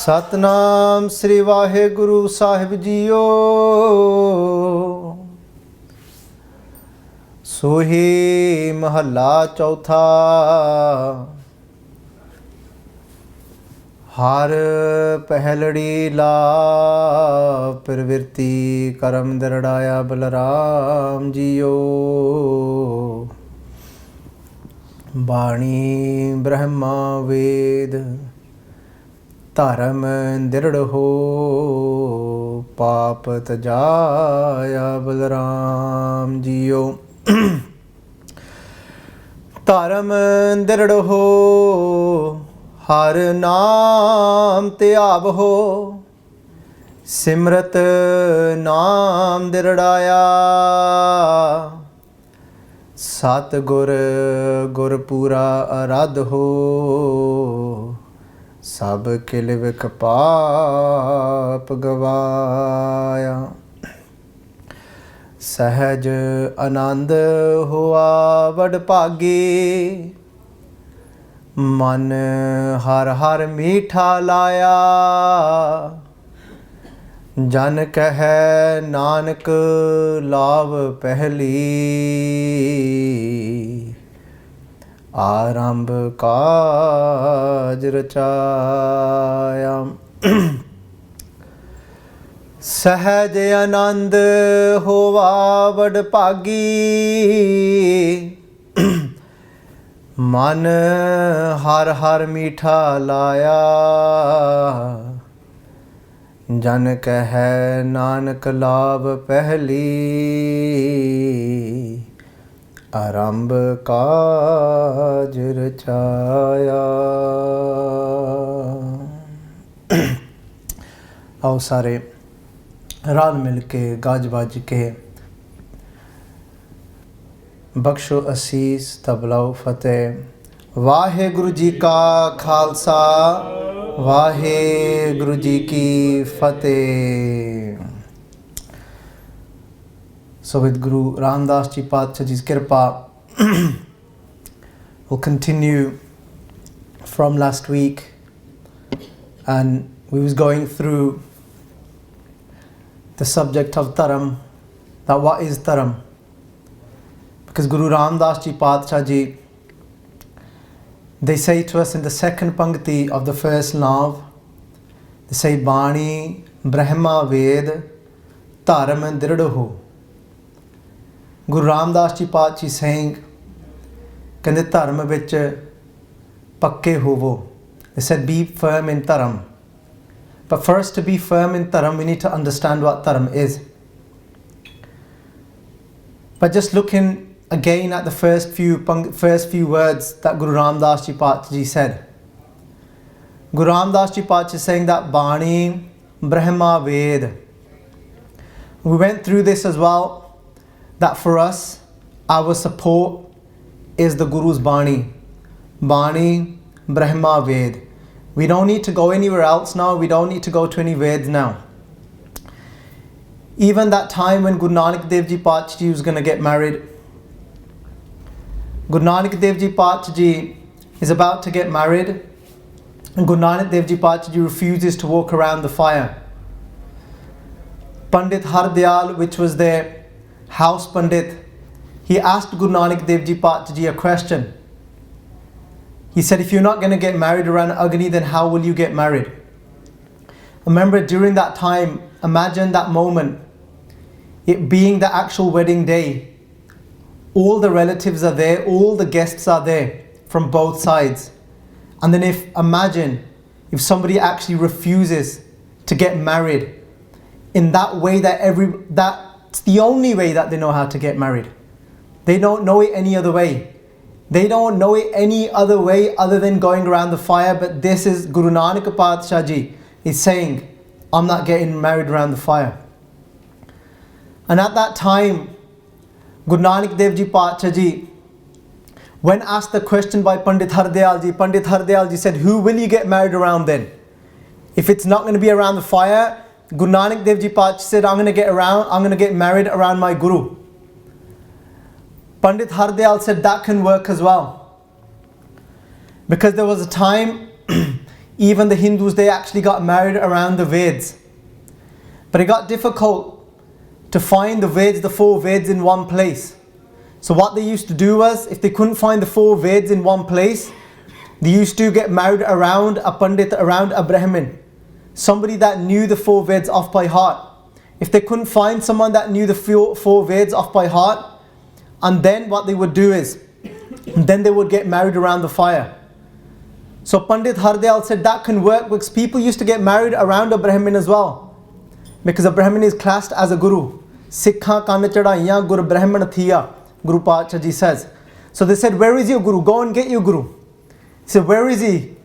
ਸਤਨਾਮ ਸ੍ਰੀ ਵਾਹਿਗੁਰੂ ਸਾਹਿਬ JIO. ਸੋਹੀ ਮਹੱਲਾ ਚੌਥਾ। ਹਰ ਪਹਿਲੜੀ ਲਾ ਪ੍ਰਵਿਰਤੀ ਕਰਮ ਦਰੜਾਇਆ ਬਲਰਾਮ ਜੀਓ। ਬਾਣੀ ਬ੍ਰਹਮਾ ਵੇਦ ਧਰਮ ਦ੍ਰਿੜ ਹੋ ਪਾਪ ਤਜਾਇਆ ਬਲਰਾਮ ਜੀਓ। ਧਰਮ ਦ੍ਰਿੜ ਹੋ ਹਰ ਨਾਮ ਧਿਆਵ ਹੋ ਸਿਮਰਤ ਨਾਮ ਦ੍ਰਿੜਾਇਆ। ਸਤ ਗੁਰ ਗੁਰ ਪੂਰਾ ਅਰਾਧ ਹੋ ਸਭ ਕਿਲ ਵਿਖ ਪਾਪ ਗਵਾਇਆ। ਸਹਿਜ ਆਨੰਦ ਹੋਆ ਵਡ ਭਾਗੀ ਮਨ ਹਰ ਹਰ ਮੀਠਾ ਲਾਇਆ। ਜਨ ਕਹਿ ਨਾਨਕ ਲਾਭ ਪਹਿਲੀ ਆਰੰਭ ਕਾਜ ਰਚਾਇਆ। ਸਹਿਜ ਆਨੰਦ ਹੋਵਾ ਵਡ ਭਾਗੀ ਮਨ ਹਰ ਹਰ ਮੀਠਾ ਲਾਇਆ। ਜਨ ਕਹਿ ਨਾਨਕ ਲਾਭ ਪਹਿਲੀ ਆਰੰਭ ਕਾਜ ਰਚਾਇਆ। ਆਓ ਸਾਰੇ ਰਲ ਮਿਲ ਕੇ ਗੱਜ ਵੱਜ ਕੇ ਬਖਸ਼ੋ ਅਸੀਸ ਤਬਲਾਓ ਫਤਿਹ। ਵਾਹਿਗੁਰੂ ਜੀ ਕਾ ਖਾਲਸਾ ਵਾਹਿਗੁਰੂ ਜੀ ਕੀ ਫਤਿਹ। So with Guru Ramdas Ji Paatshahji's Kirpa, we'll continue from last week, and we was going through the subject of Dharam, that what is Dharam? Because Guru Ramdas Ji Paatshahji, they say to us in the second pankti of the first nav, they say Bani Brahma Ved Dharam Dridho. Guru Ramdas Ji Paatshah saying, ਕਹਿੰਦੇ ਧਰਮ ਵਿੱਚ ਪੱਕੇ ਹੋਵੋ. They said be firm in Dharam. But first, to be firm in Dharam, we need to understand what Dharam is. But just looking again at the first few words that Guru Ramdas Ji Paatshah said. Guru Ramdas Ji Paatshah is saying that Bani Brahma Ved. We went through this as well, that for us, our support is the Guru's Bani. Bani, Brahma, Ved. We don't need to go anywhere else now. We don't need to go to any Veds now. Even that time when Guru Nanak Dev Ji Paatshah was going to get married, Guru Nanak Dev Ji Paatshah is about to get married, and Guru Nanak Dev Ji Pachaji refuses to walk around the fire. Pandit Hardyal, which was their house Pandit, he asked Guru Nanak Dev Ji Pachaji a question. He said, if you're not going to get married around Agni, then how will you get married? Remember, during that time, imagine that moment, it being the actual wedding day. All the relatives are there, all the guests are there from both sides. And then imagine if somebody actually refuses to get married in that way, that's the only way that they know how to get married. They don't know it any other way. They don't know it any other way other than going around the fire. But this is Guru Nanak Patshahi Ji is saying, I'm not getting married around the fire. And at that time, Guru Nanak Dev Ji Patshahi Ji, when asked the question by Pandit Hardyal Ji said, who will you get married around then? If it's not going to be around the fire, Guru Nanak Dev Ji Patshahi said, I'm going to get married around my Guru. Pandit Hardyal said that can work as well. Because there was a time, even the Hindus, they actually got married around the Veds. But it got difficult to find the Veds, the 4 Veds in one place. So what they used to do was, if they couldn't find the 4 Veds in one place, they used to get married around a Pandit, around a Brahmin. Somebody that knew the 4 Veds off by heart. If they couldn't find someone that knew the 4 Veds off by heart, and then what they would do is, then they would get married around the fire. So Pandit Hardyal said that can work because people used to get married around a Brahmin as well. Because a Brahmin is classed as a Guru. Sikha kan chadaiyan Guru Brahmin thiya, Guru Pachaji Ji says. So they said, where is your Guru? Go and get your Guru. He said, where is he?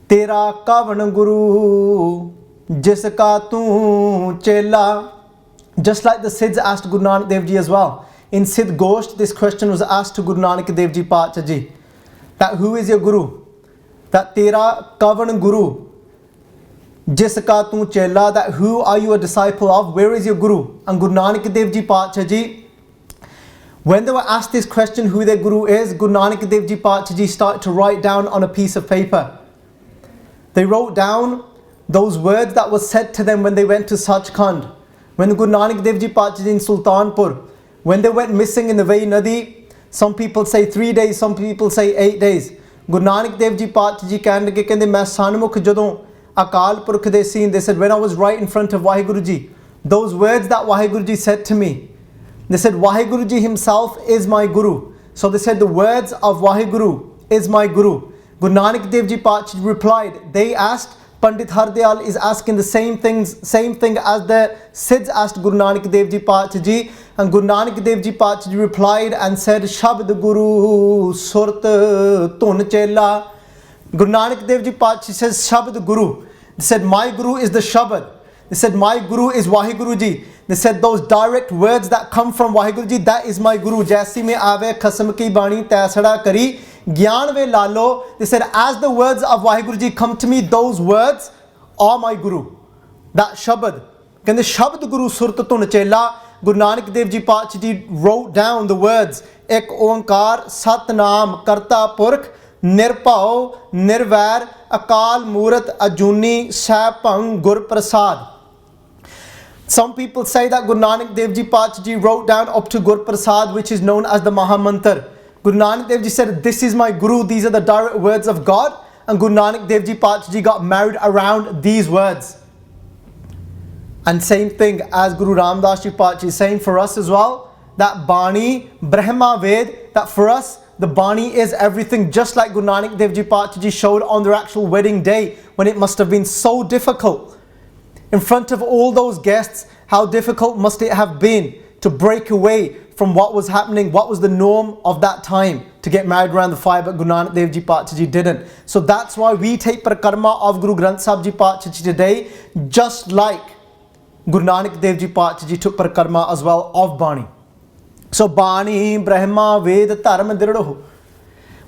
Tera kavan Guru, jiska tu chela. Just like the Siddhs asked Guru Nanak Dev Ji as well. In Siddh Gosht, this question was asked to Guru Nanak Dev Ji Pachaji Ji. That who is your Guru? That Tera Kavan Guru, Jiska Tu Chela, that who are you a disciple of? Where is your Guru? And Guru Nanak Dev Ji Pachaji Ji, when they were asked this question, who their Guru is, Guru Nanak Dev Ji Pachaji Ji started to write down on a piece of paper. They wrote down those words that was said to them when they went to Sachkhand. When Guru Nanak Dev Ji Pachaji Ji in Sultanpur, when they went missing in the Vai Nadi, some people say 3 days, some people say 8 days. Guru Nanak Dev Ji Pachaji Ji ਕਹਿਣ ਲੱਗੇ ਕਹਿੰਦੇ ਮੈਂ ਸਾਨਮੁਖ ਜਦੋਂ ਅਕਾਲ ਪੁਰਖ ਦੇ ਸੀ, they said when I was right in front of Waheguru Ji, those words that Waheguru Ji said to me, they said Waheguru Ji himself is my Guru. So they said the words of Waheguru is my Guru. Guru Nanak Dev Ji Pachaji Ji replied, they asked, Pandit Hardyal is asking the same thing as the Siddhs asked Guru Nanak Dev Ji Pachaji Ji, and Guru Nanak Dev Ji Pachaji Ji replied and said, Shabd Guru Surt Tun Chela. Guru Nanak Dev Ji Pachaji says, Shabd Guru. They said, my Guru is the Shabad. They said, my Guru is Waheguru Ji. They said, those direct words that come from Waheguru Ji, that is my Guru. Jaisi mein aave khasam ki bani taisada kari. Gyan ve lalo. They said, as the words of Waheguru Ji come to me, those words are my Guru. That Shabad. Kende Shabd Guru Surt Tun Chela. Guru Nanak Dev Ji Pachaji Ji wrote down the words, Ek Onkar Sat Nam Karta Purkh Nirpao Nirvair Akal Murat Ajuni Sapang Gur Prasad. Some people say that Guru Nanak Dev Ji Pachaji Ji wrote down up to Gur Prasad, which is known as the Mahamantar. Guru Nanak Dev Ji said, this is my Guru, these are the direct words of God. And Guru Nanak Dev Ji Pachaji Ji got married around these words. And same thing as Guru Ramdas Ji Pachaji is saying for us as well, that Bani, Brahma Ved, that for us, the Bani is everything, just like Guru Nanak Dev Ji Pachaji Ji showed on their actual wedding day, when it must have been so difficult. In front of all those guests, how difficult must it have been to break away from what was happening, what was the norm of that time, to get married around the fire, but Guru Nanak Dev Ji Pachaji Ji didn't. So that's why we take Parikrama of Guru Granth Sahib Ji Pachaji Ji today, just like Guru Nanak Dev Ji Pachaji Ji took Parikrama as well of Bani. So Bani, Brahma, Ved, Dharam, Dirdoh.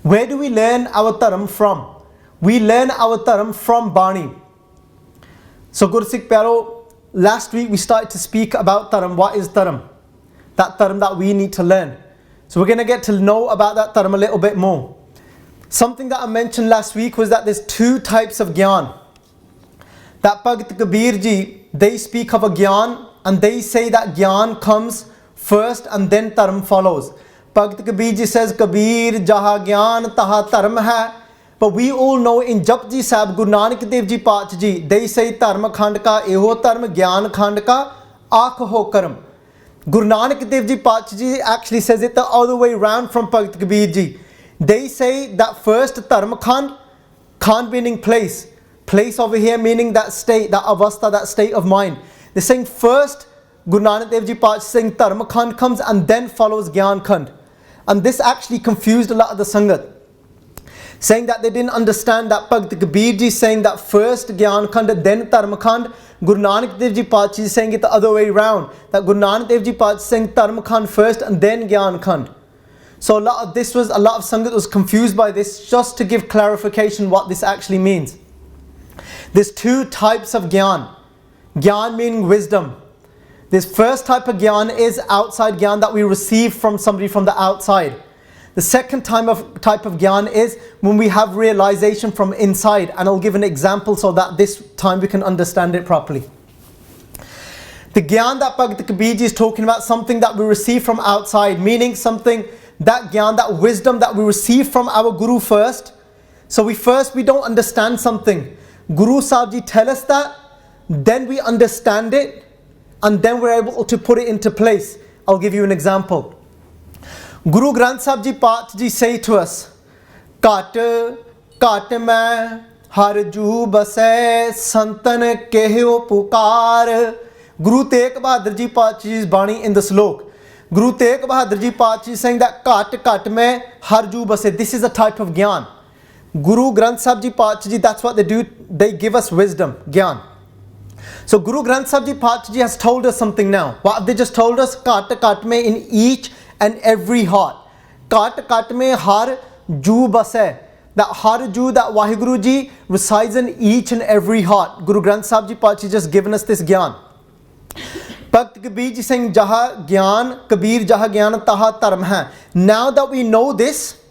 Where do we learn our Dharam from? We learn our Dharam from Bani. So Gursikh Pyaro, last week we started to speak about Dharam. What is Dharam? That Dharam that we need to learn. So we're going to get to know about that Dharam a little bit more. Something that I mentioned last week was that there's two types of Gyan. That Bhagat Kabir ji, they speak of a Gyan and they say that Gyan comes first and then Dharam follows. Bhagat Kabir ji says, Kabir jaha Gyan taha Dharam hai. But we all know in Japji Sahib, Guru Nanak Dev Ji Paat ji, they say Dharma Khand ka eho Dharma, Gyan Khand ka akh ho karam. Guru Nanak Dev Ji Paat ji actually says it the other way round from Bhagat Kabir ji. They say that first Dharma Khand, Khand meaning place. Place over here meaning that state, that avastha, that state of mind. They're saying first Guru Nanak Dev Ji Paat saying Dharma Khand comes and then follows Gyan Khand. And this actually confused a lot of the Sangat. Saying that they didn't understand that Bhagat Kabir ji saying that first Gyan Khand then Dharma Khand. Guru Nanak Dev Ji Paat ji saying it the other way round. That Guru Nanak Dev Ji Paat saying Dharma Khand first and then Gyan Khand. So a lot of Sangat was confused by this, just to give clarification what this actually means. There's two types of Gyan. Gyan meaning wisdom. This first type of Gyan is outside Gyan that we receive from somebody from the outside. The second type of Gyan is when we have realization from inside, and I'll give an example so that this time we can understand it properly. The Gyan that Bhagat Kabir ji is talking about, something that we receive from outside, meaning something, that Gyan, that wisdom that we receive from our Guru first. So we don't understand something. Guru Sahib ji tell us that, then we understand it, and then we're able to put it into place. I'll give you an example. Guru Granth Sahib ji Paat ji say to us, Kat main har ju basai santan kehyo pukar. Guru Tegh Bahadur ji Paat ji's Bani in the slok. Guru Tegh Bahadur ji Paat ji saying that kat mein har ju basai. This is a type of Gyan. Guru Granth Sahib ji Paat ji, that's what they do. They give us wisdom, Gyan. So Guru Granth Sahib ji Paat ji has told us something now. What have they just told us? Kat mein in each and every heart. Kat mein har ju basai. That har ju, that Waheguru ji resides in each and every heart. Guru Granth Sahib ji Paat ji just given us this Gyan. Bhagat Kabir ji saying jaha Gyan, Kabir jaha Gyan taha Dharam hai. Now that we know this,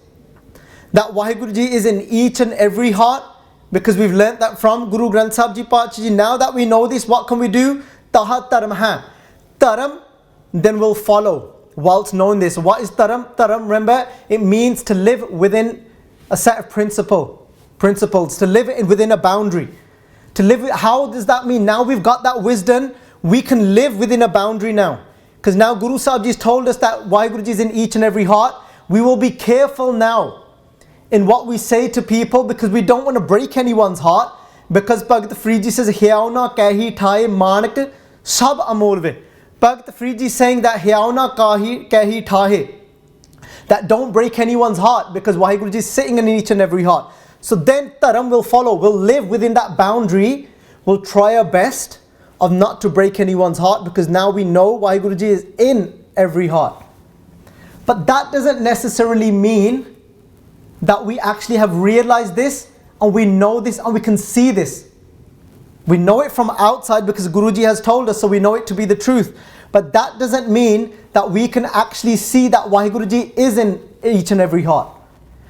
that Waheguru ji is in each and every heart, because we've learnt that from Guru Granth Sahib ji Paat ji. Now that we know this, what can we do? Taha Dharam hai. Dharam then will follow. Whilst knowing this, what is Dharam? Dharam, remember, it means to live within a set of principles, to live within a boundary. To live, how does that mean? Now we've got that wisdom, we can live within a boundary now. Because now Guru Sahib ji has told us that Waheguru ji is in each and every heart. We will be careful now in what we say to people, because we don't want to break anyone's heart. Because Bhagat Farid ji says, Hiyauna kahi thai manak sab amolve. Bhagat Farid ji is saying that Hiyauna kahi thahe, that don't break anyone's heart, because Waheguru ji is sitting in each and every heart. So then Dharam will follow. We'll live within that boundary. We'll try our best of not to break anyone's heart, because now we know Waheguru ji is in every heart. But that doesn't necessarily mean that we actually have realized this and we know this and we can see this. We know it from outside because Guruji has told us, so we know it to be the truth. But that doesn't mean that we can actually see that Waheguru ji is in each and every heart.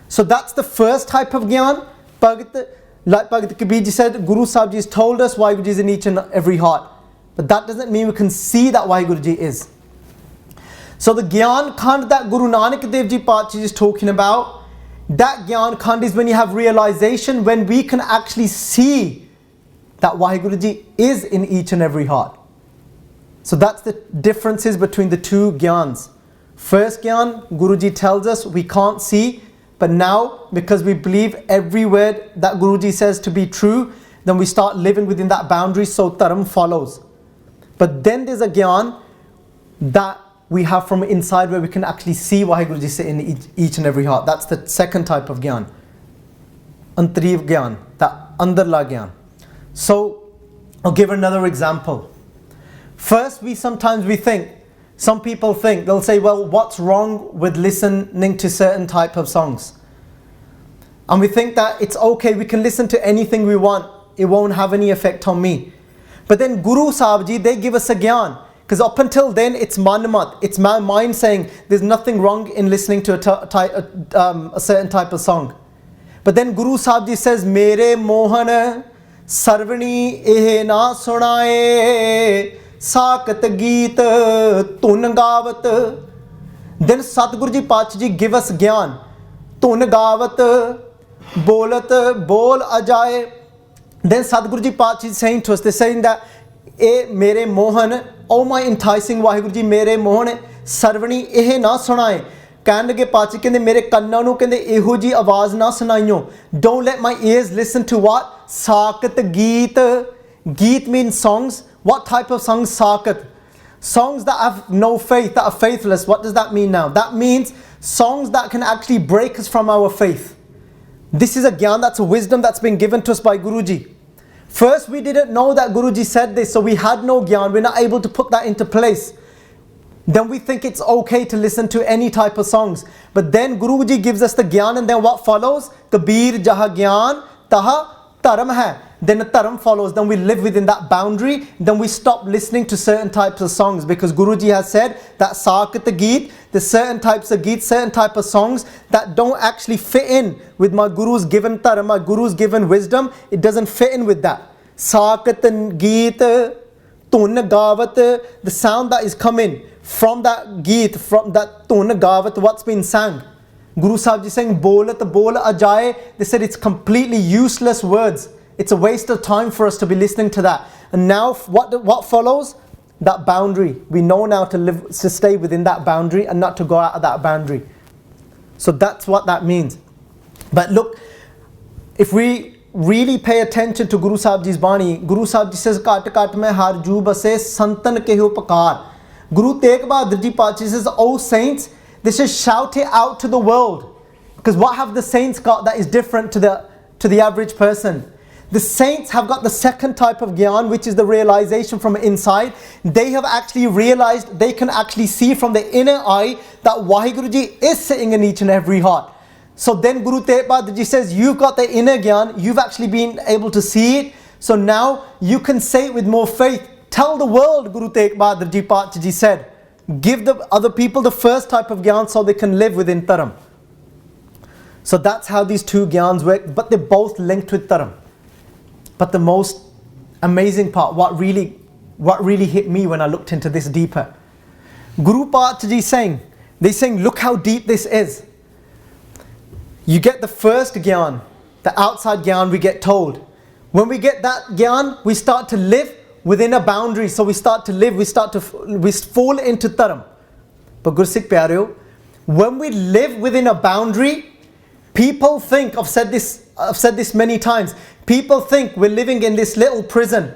So that's the first type of Gyan. Like Bhagat Kabir ji said, Guru Sahib ji has told us Waheguru ji is in each and every heart. But that doesn't mean we can see that Waheguru ji is. So the Gyan Khand that Guru Nanak Dev Ji Paat ji is talking about, that Gyan Khand is when you have realization, when we can actually see that Waheguru ji is in each and every heart. So that's the differences between the two Gyans. First Gyan, Guruji tells us we can't see, but now because we believe every word that Guruji says to be true, then we start living within that boundary, so Dharam follows. But then there's a Gyan that we have from inside, where we can actually see Waheguru ji sit in each and every heart. That's the second type of Gyan. Antariv Gyan, that Andarla Gyan. So I'll give another example. First, some people think, they'll say, well, what's wrong with listening to certain type of songs? And we think that it's okay, we can listen to anything we want, it won't have any effect on me. But then Guru Sahib ji, they give us a Gyan. Because up until then, it's manamat, it's my mind saying there's nothing wrong in listening to a certain type of song. But then Guru Sahib Ji says, Mere Mohan sarvani eh na sunaye, sakat geet tun gavat. Then Satguru Ji Pacha Ji give us Gyan. Tun gavat, bolat, bol ajaye. Then Sadguru Ji Pacha is saying to us, they're saying that, eh mere mohan, oh my enticing Waheguru Ji, mere mohan, sarvani eh na sunaye. ਕਹਿਣ ਲੱਗੇ ਪਾਚੀ ਕਹਿੰਦੇ ਮੇਰੇ ਕੰਨਾਂ ਨੂੰ ਕਹਿੰਦੇ ਇਹੋ ਜੀ ਆਵਾਜ਼ ਨਾ ਸੁਣਾਈਓ. Don't let my ears listen to what? ਸਾਕਤ ਗੀਤ. Geet means songs. What type of songs? Sakat. Songs that have no faith, that are faithless. What does that mean now? That means songs that can actually break us from our faith. This is a Gyan, that's a wisdom that's been given to us by Guruji. First we didn't know that Guruji said this, so we had no Gyan, we're not able to put that into place. Then we think it's okay to listen to any type of songs. But then Guruji gives us the Gyan, and then what follows? Kabir jaha Gyan taha Dharam hai. Then the Dharam follows, then we live within that boundary, then we stop listening to certain types of songs, because Guruji has said that Sakat Geet, there's certain types of Geet, certain type of songs that don't actually fit in with my Guru's given Dharam, my Guru's given wisdom. It doesn't fit in with that. Sakat Geet, Tun Gavat, the sound that is coming from that Geet, from that Tun Gavat, what's been sang. Guru Sahib Ji saying, Bolat bol ajaye. They said it's completely useless words. It's a waste of time for us to be listening to that. And now what follows? That boundary. We know now to stay within that boundary and not to go out of that boundary. So that's what that means. But look, if we really pay attention to Guru Sahib Ji's Bani, Guru Sahib Ji says, Kat kat mein har ju base santan keho pakar. Guru Tegh Bahadur Ji Pacha says, oh saints, they should shout it out to the world. Because what have the saints got that is different to the average person? The saints have got the second type of Gyan, which is the realization from inside. They have actually realized, they can actually see from the inner eye that Waheguru Ji is sitting in each and every heart. So then Guru Tegh Bahadur Ji says, you've got the inner Gyan, you've actually been able to see it. So now you can say it with more faith. Tell the world, Guru Tegh Bahadur Ji Pacha Ji said. Give the other people the first type of Gyan so they can live within Dharam. So that's how these two Gyans work, but they're both linked with Dharam. But the most amazing part, what really hit me when I looked into this deeper, Guru Pacha Ji saying, they're saying, look how deep this is. You get the first Gyan, the outside Gyan, we get told. When we get that Gyan, we start to live within a boundary. So we start to live, we fall into Dharam. But Gursikh Pyareo, when we live within a boundary, people think, I've said this many times, people think we're living in this little prison,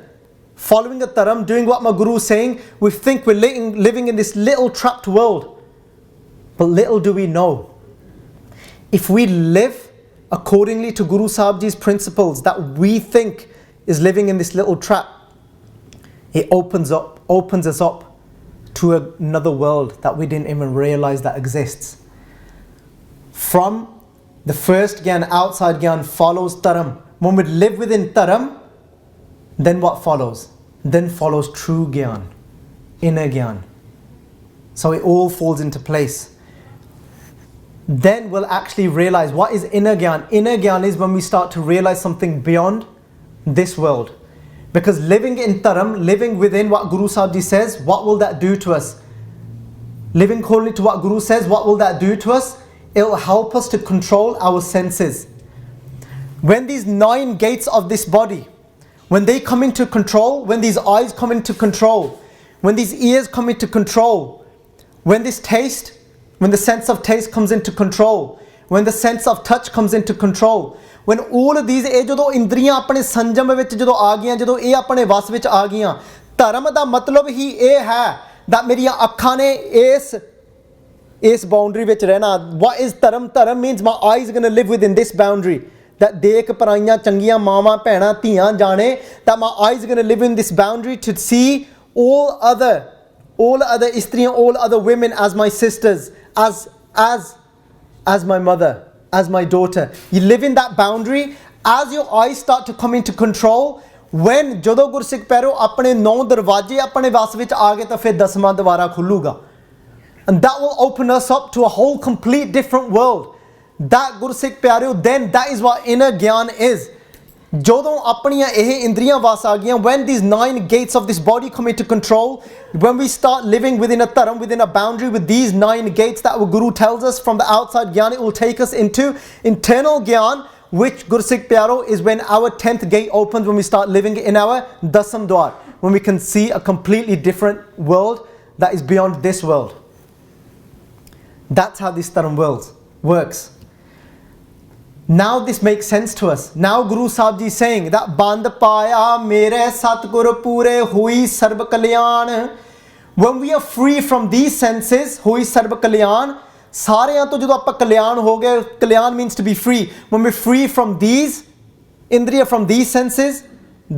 following the Dharam, doing what my Guru is saying. We think we're living in this little trapped world. But little do we know, if we live accordingly to Guru Sahib Ji's principles that we think is living in this little trap, it opens us up to another world that we didn't even realize that exists. From the first Gyan, outside Gyan, follows Dharam. When we live within Dharam, then what follows? Then follows true Gyan, inner Gyan. So it all falls into place. Then we'll actually realize what is inner Gyan. Inner Gyan is when we start to realize something beyond this world. Because living in Dharam, living within what Guru Sahib Ji says, what will that do to us? Living according to what Guru says, what will that do to us? It will help us to control our senses. When these 9 gates of this body, when they come into control, when these eyes come into control, when these ears come into control, when this taste, when the sense of taste comes into control, when the sense of touch comes into control, when all of these ਜਦੋਂ ਇੰਦਰੀਆਂ ਆਪਣੇ ਸੰਜਮ ਵਿੱਚ ਜਦੋਂ ਆ ਗਈਆਂ, ਜਦੋਂ ਇਹ ਆਪਣੇ ਵਸ ਵਿੱਚ ਆ ਗਈਆਂ, ਧਰਮ ਦਾ ਮਤਲਬ ਹੀ ਇਹ ਹੈ that ਮੇਰੀਆਂ ਅੱਖਾਂ ਨੇ ਇਸ boundary ਵਿੱਚ ਰਹਿਣਾ. What is Dharam? Dharam means my eyes are going to live within this boundary. That ਦੇਖ ਪਰਾਈਆਂ ਚੰਗੀਆਂ ਮਾਵਾਂ ਭੈਣਾਂ ਧੀਆਂ ਜਾਣੇ, that my eyes are going to live in this boundary to see all other ਇਸਤਰੀਆਂ, all other women as my sisters, as my mother, as my daughter. You live in that boundary. As your eyes start to come into control, when ਜਦੋਂ ਗੁਰਸਿੱਖ ਪਿਆਰਿਓ ਆਪਣੇ 9 ਦਰਵਾਜ਼ੇ ਆਪਣੇ ਵਸ ਵਿੱਚ ਆ ਗਏ ਤਾਂ ਫਿਰ 10ਵਾਂ ਦਰਵਾਜ਼ਾ ਖੁੱਲੂਗਾ. And that will open us up to a whole complete different world. that Gursikh Pyareo, then that is what inner Gyan is. ਜਦੋਂ ਆਪਣੀਆਂ ਇਹ ਇੰਦਰੀਆਂ ਵਾਸ ਆ ਗਈਆਂ, when these 9 gates of this body come into control, when we start living within a dharam, within a boundary with these 9 gates that our Guru tells us from the outside Gyan, it will take us into internal Gyan, which Gursikh Pyaro is when our 10th gate opens, when we start living in our Dasam Dwar, when we can see a completely different world that is beyond this world. That's how this dharam world works. Now this makes sense to us. Now Guru Sahib Ji saying that Band Paya Mere Satgur Pure Hui Sarva Kalyan. When we are free from these senses, Hui Sarva Kalyan, ਸਾਰਿਆਂ ਤੋਂ ਜਦੋਂ ਆਪਾਂ ਕਲਿਆਣ ਹੋ ਗਏ, ਕਲਿਆਣ means to be free. When we're free from these ਇੰਦਰੀਆ, from these senses,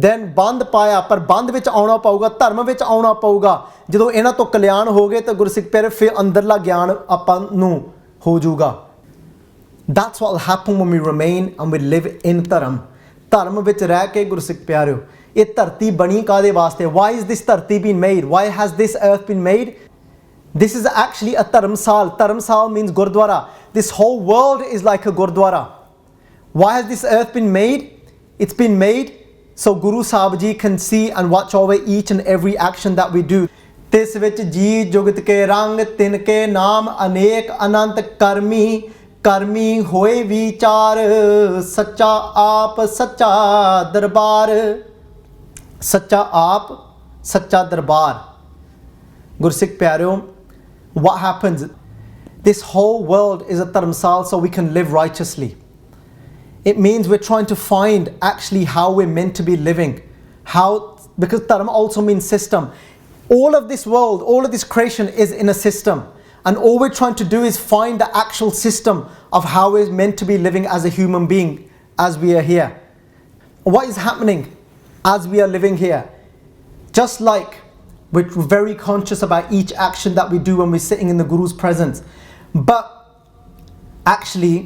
then ਬੰਦ ਪਾਇਆ, ਪਰ ਬੰਦ ਵਿੱਚ ਆਉਣਾ ਪਊਗਾ, ਧਰਮ ਵਿੱਚ ਆਉਣਾ ਪਊਗਾ. ਜਦੋਂ ਇਹਨਾਂ ਤੋਂ ਕਲਿਆਣ ਹੋ ਗਏ ਤਾਂ ਗੁਰਸਿੱਖ ਪਿਆਰੇ ਫਿਰ ਅੰਦਰਲਾ ਗਿਆਨ ਆਪਾਂ ਨੂੰ ਹੋ ਜਾਊਗਾ. That's what will happen when we remain and we live in dharam. ਧਰਮ ਵਿੱਚ ਰਹਿ ਕੇ ਗੁਰਸਿੱਖ ਪਿਆਰਿਓ, ਇਹ ਧਰਤੀ ਬਣੀ ਕਾਦੇ ਵਾਸਤੇ? Why is this ਧਰਤੀ been made? Why has this earth been made? This is actually a dharamsal. Dharamsal means gurdwara. This whole world is like a gurdwara. Why has this earth been made? It's been made so Guru Sahib Ji can see and watch over each and every action that we do. Tis vich ji jugat ke rang tinke naam anek anant karmi. ਕਰਮੀ ਹੋਏ ਵਿਚਾਰ ਸੱਚਾ ਆਪ ਸੱਚਾ ਦਰਬਾਰ. ਸੱਚਾ ਆਪ ਸੱਚਾ ਦਰਬਾਰ. ਗੁਰਸਿੱਖ ਪਿਆਰਿਓ, what happens? This whole world is a dharamsal so we can live righteously. It means we're trying to find actually how we're meant to be living. How, because dharam also means system. All of this world, all of this creation is in a system. And all we're trying to do is find the actual system of how we're meant to be living as a human being as we are here. What is happening as we are living here? Just like we're very conscious about each action that we do when we're sitting in the Guru's presence. But actually,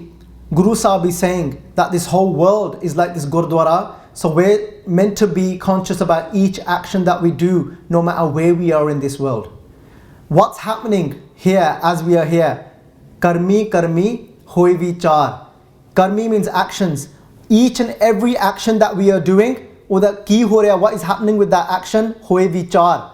Guru Sahib is saying that this whole world is like this Gurdwara. So we're meant to be conscious about each action that we do no matter where we are in this world. What's happening here as we are here? Karmi karmi hoi vichar. Karmi means actions. Each and every action that we are doing, or that ki ho raha, what is happening with that action? Hoi vichar.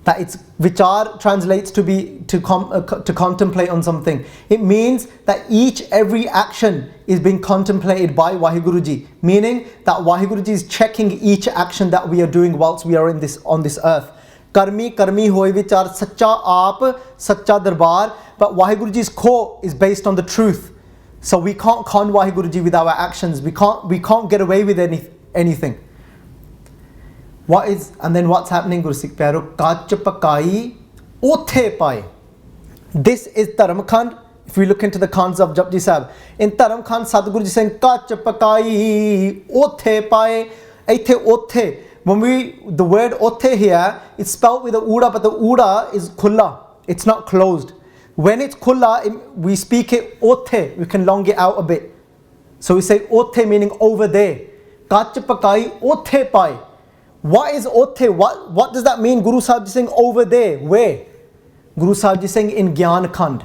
That it's vichar translates to be to contemplate on something. It means that each every action is being contemplated by Waheguruji, meaning that Waheguruji is checking each action that we are doing whilst we are on this earth. Karmi karmi hoy vichar sacha aap sacha darbar. But Waheguruji's core is based on the truth. So we can't con Waheguruji with our actions. We can't get away with anything. What is, and then what's happening, Gursikh Pyaro? Kach pakai othe pai. This is Dharam Khand. If we look into the Khans of Japji Sahib, in Dharam Khand, Sadhguru Ji saying kach pakai othe pai. Aithe othe. When the word othe here, it's spelled with a uda, but the uda is khulla. It's not closed. When it's khulla, we speak it othe. We can long it out a bit. So we say othe meaning over there. Kach pakai othe pai. What is othe? What does that mean? Guru Sahib is saying over there. Where? Guru Sahib is saying in Gyan Khand.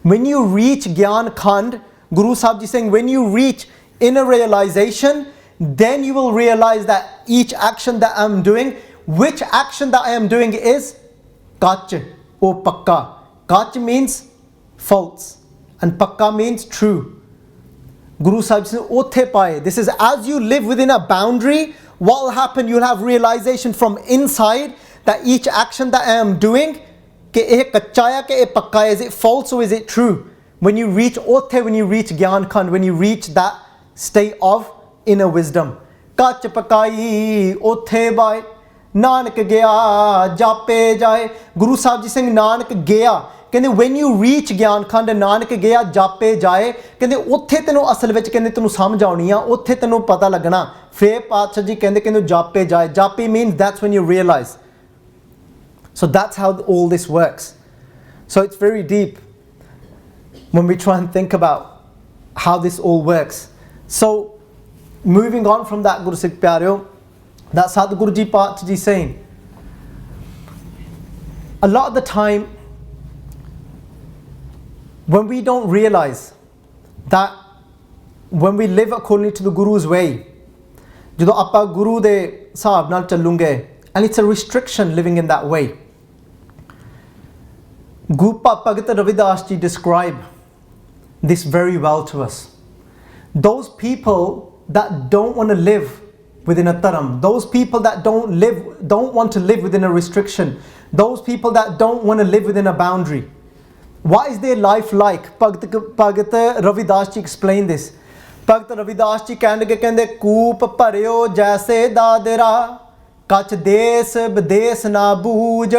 When you reach Gyan Khand, Guru Sahib is saying when you reach inner realization, then you will realize that each action that I am doing, which action that I am doing is kach or pakka. Kach means false and pakka means true. Guru Sahib says, othe pai. This is as you live within a boundary, what will happen? You'll have realization from inside that each action that I am doing, ke eh kacha ya ke eh pakka, is it false or is it true? When you reach othe, when you reach Gyan Khand, when you reach that state of inner wisdom. Kach pakai othe bai. Nanak gaya jape jai. Guru Sahib Ji saying Nanak gaya. ਕਹਿੰਦੇ when you reach ਗਿਆਨ ਖੰਡ ਨਾਨਕ ਗਿਆ ਜਾਪੇ ਜਾਏ, ਕਹਿੰਦੇ ਉੱਥੇ ਤੈਨੂੰ ਅਸਲ ਵਿੱਚ ਕਹਿੰਦੇ ਤੈਨੂੰ ਸਮਝ ਆਉਣੀ ਆ, ਉੱਥੇ ਤੈਨੂੰ ਪਤਾ ਲੱਗਣਾ. ਫੇਰ ਪਾਤਸ਼ਾਹ ਜੀ ਕਹਿੰਦੇ ਜਾਪੇ ਜਾਏ. ਜਾਪੇ means that's when you realize. So that's how all this works. So it's very deep when we try and think about how this all works. So moving on from that, Guru Sikh Pyareo, that Sadhguru Ji Paatshah Ji saying, a lot of the time when we don't realize that when we live according to the Guru's way, ਜਦੋਂ ਆਪਾਂ ਗੁਰੂ ਦੇ ਹਿਸਾਬ ਨਾਲ ਚੱਲੂਗੇ, and it's a restriction living in that way. Bhagata Ravidas ji describe this very well to us. Those people that don't want to live within a dharam, those people that don't want to live within a restriction, those people that don't want to live within a boundary, what is their life like? Bhagata Ravidas ji explained this. Bhagata Ravidas ji ਕਹਿੰਦੇ ਕੂਪ ਭਰਿਓ ਜੈਸੇ ਦਾਦਰਾ ਕੱਚ ਦੇਸ ਵਿਦੇਸ ਨਾ ਬੂਝ.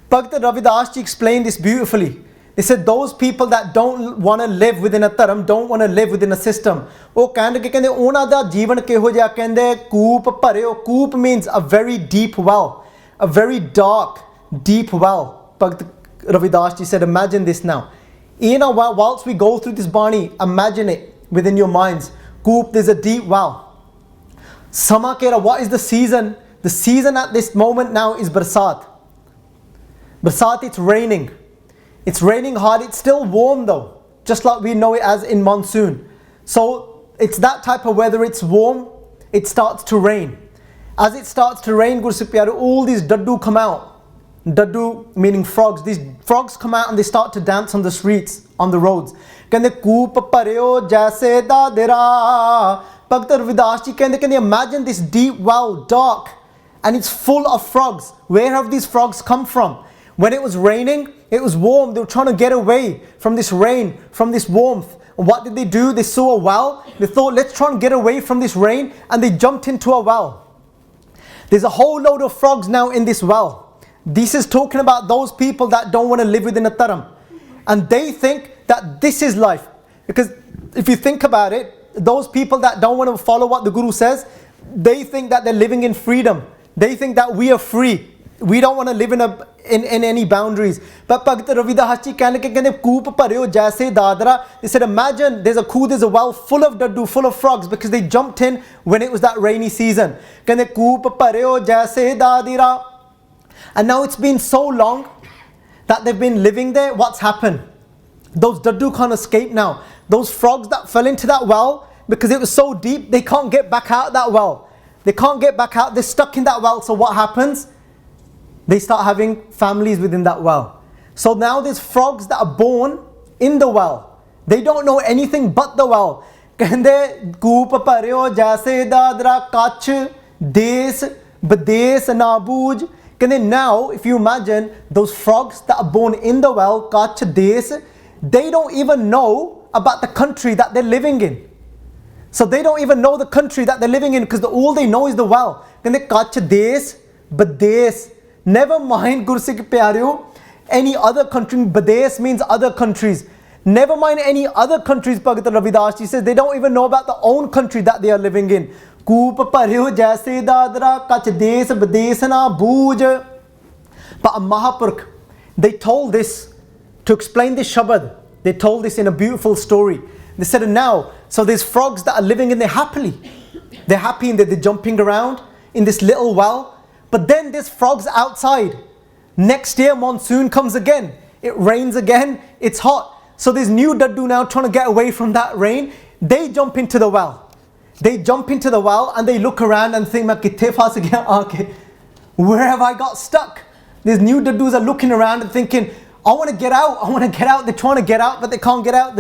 Bhagata Ravidas ji explained this beautifully. They said those people that don't want to live within a dharam, don't want to live within a system, ਉਹ ਕਹਿੰਦੇ ਉਹਨਾਂ ਦਾ ਜੀਵਨ ਕਿਹੋ ਜਿਹਾ, ਕਹਿੰਦੇ Kup ਭਰਿਓ. Koop means a very deep well, a very dark, deep well. Bhagata Ravidas ji said, imagine this now. Whilst we go through this Bani, imagine it within your minds. Koop, there's a deep well. Samakera, what is the season? The season at this moment now is Barsat. Barsat, it's raining. It's raining hard. It's still warm though, just like we know it as in monsoon. So it's that type of weather. It's warm. It starts to rain. As it starts to rain, Guru Sahib Pyare, all these daddu come out. Daddu meaning frogs. These frogs come out and they start to dance on the streets, on the roads. Kende koop pareo jaise dadera. Bhagata Ravidas ji kende imagine this deep well, dark, and it's full of frogs. Where have these frogs come from? When it was raining, it was warm. They were trying to get away from this rain, from this warmth. And what did they do? They saw a well. They thought, let's try and get away from this rain. And they jumped into a well. There's a whole load of frogs now in this well. This is talking about those people that don't want to live within a dharam. And they think that this is life. Because if you think about it, those people that don't want to follow what the Guru says, they think that they're living in freedom. They think that we are free. We don't want to live in any boundaries. But Bhagata Ravidas ji kehne koop pareo jaise dadra. They said, imagine there's a coup, there's a well full of daddu, full of frogs, because they jumped in when it was that rainy season. Kehne koop pareo jaise dadira. And now it's been so long that they've been living there. What's happened? Those daddu can't escape now. Those frogs that fell into that well, because it was so deep, they can't get back out that well. They can't get back out. They're stuck in that well. So what happens? They start having families within that well. So now there's frogs that are born in the well. They don't know anything but the well. Kehinde koop pareo jaise dadra kach des vides na booj. Kehinde now, if you imagine those frogs that are born in the well, kach des, they don't even know about the country that they're living in. So they don't even know the country that they're living in, because all they know is the well. Kehinde kach des vides. Never mind, Guru Sikh Pyareo, any other country. Vides means other countries. Never mind any other countries. Bhagata Ravidas ji says they don't even know about their own country that they are living in. Koop pareo jaise dadra kach des vides na booj. But a Mahapurkh, they told this to explain this Shabad. They told this in a beautiful story. They said, now, so there's frogs that are living in there happily. They're happy and they're jumping around in this little well. But then there's frogs outside. Next year, monsoon comes again. It rains again. It's hot. So there's new daddu now trying to get away from that rain. They jump into the well. They jump into the well and they look around and think, where have I got stuck? There's new daddus are looking around and thinking, I want to get out. I want to get out. They're trying to get out, but they can't get out.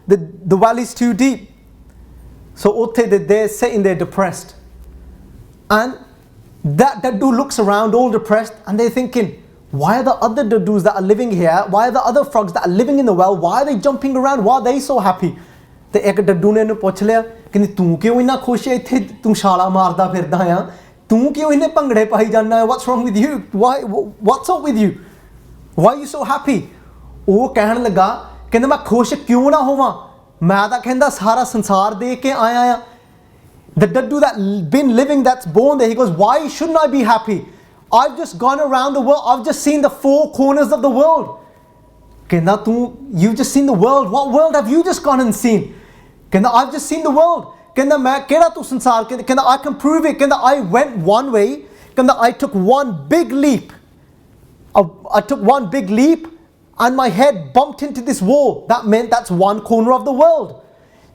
The well is too deep. So they're sitting there depressed. And that daddu looks around all depressed and they're thinking, why are the other daddus that are living here, why are the other frogs that are living in the well, why are they jumping around, why are they so happy? ਤੇ ਇੱਕ ਡੱਡੂ ਨੇ ਇਹਨੂੰ ਪੁੱਛ ਲਿਆ, ਕਹਿੰਦੀ ਤੂੰ ਕਿਉਂ ਇੰਨਾ ਖੁਸ਼ ਹੈ ਇੱਥੇ, ਤੂੰ ਛਾਲਾ ਮਾਰਦਾ ਫਿਰਦਾ ਆ, ਤੂੰ ਕਿਉਂ ਇੰਨੇ ਭੰਗੜੇ ਪਾਈ ਜਾਂਦਾ, what's wrong with you, what's up with you, why are you so happy? ਉਹ ਕਹਿਣ ਲੱਗਾ, ਕਹਿੰਦਾ ਮੈਂ ਖੁਸ਼ ਕਿਉਂ ਨਾ ਹੋਵਾਂ, ਮੈਂ ਤਾਂ ਕਹਿੰਦਾ ਸਾਰਾ ਸੰਸਾਰ ਦੇਖ ਕੇ ਆਇਆ ਆ. The daddu that been living, that's born there, he goes, why shouldn't I be happy? I've just gone around the world, I've just seen the four corners of the world. Kehna, you've just seen the world. What world have you just gone and seen? Kehna, I've just seen the world. Kehna, main kehda tu sansar, kehna, I can prove it. Kehna, I went one way. Kehna, I took one big leap. I took one big leap and my head bumped into this wall. That meant that's one corner of the world.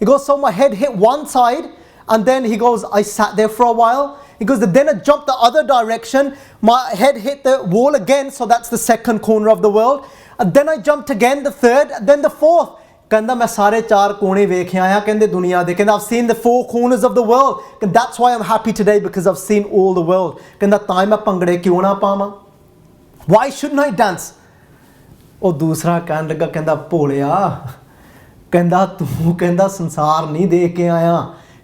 He goes, so my head hit one side, and then he goes, I sat there for a while. He goes, then I jumped the other direction. My head hit the wall again, so that's the second corner of the world. And then I jumped again, the third, and then the fourth. Kanda मैं सारे चार कोने वेखे आया कहंदे दुनिया दे कहंदा I've seen the four corners of the world. And that's why I'm happy today, because I've seen all the world. कहंदा तां मैं भंगड़े क्यों ना पावां? Why shouldn't I dance? और दूसरा कहन लगा कहंदा भोलिया कहंदा तू कहंदा संसार नहीं देख के आया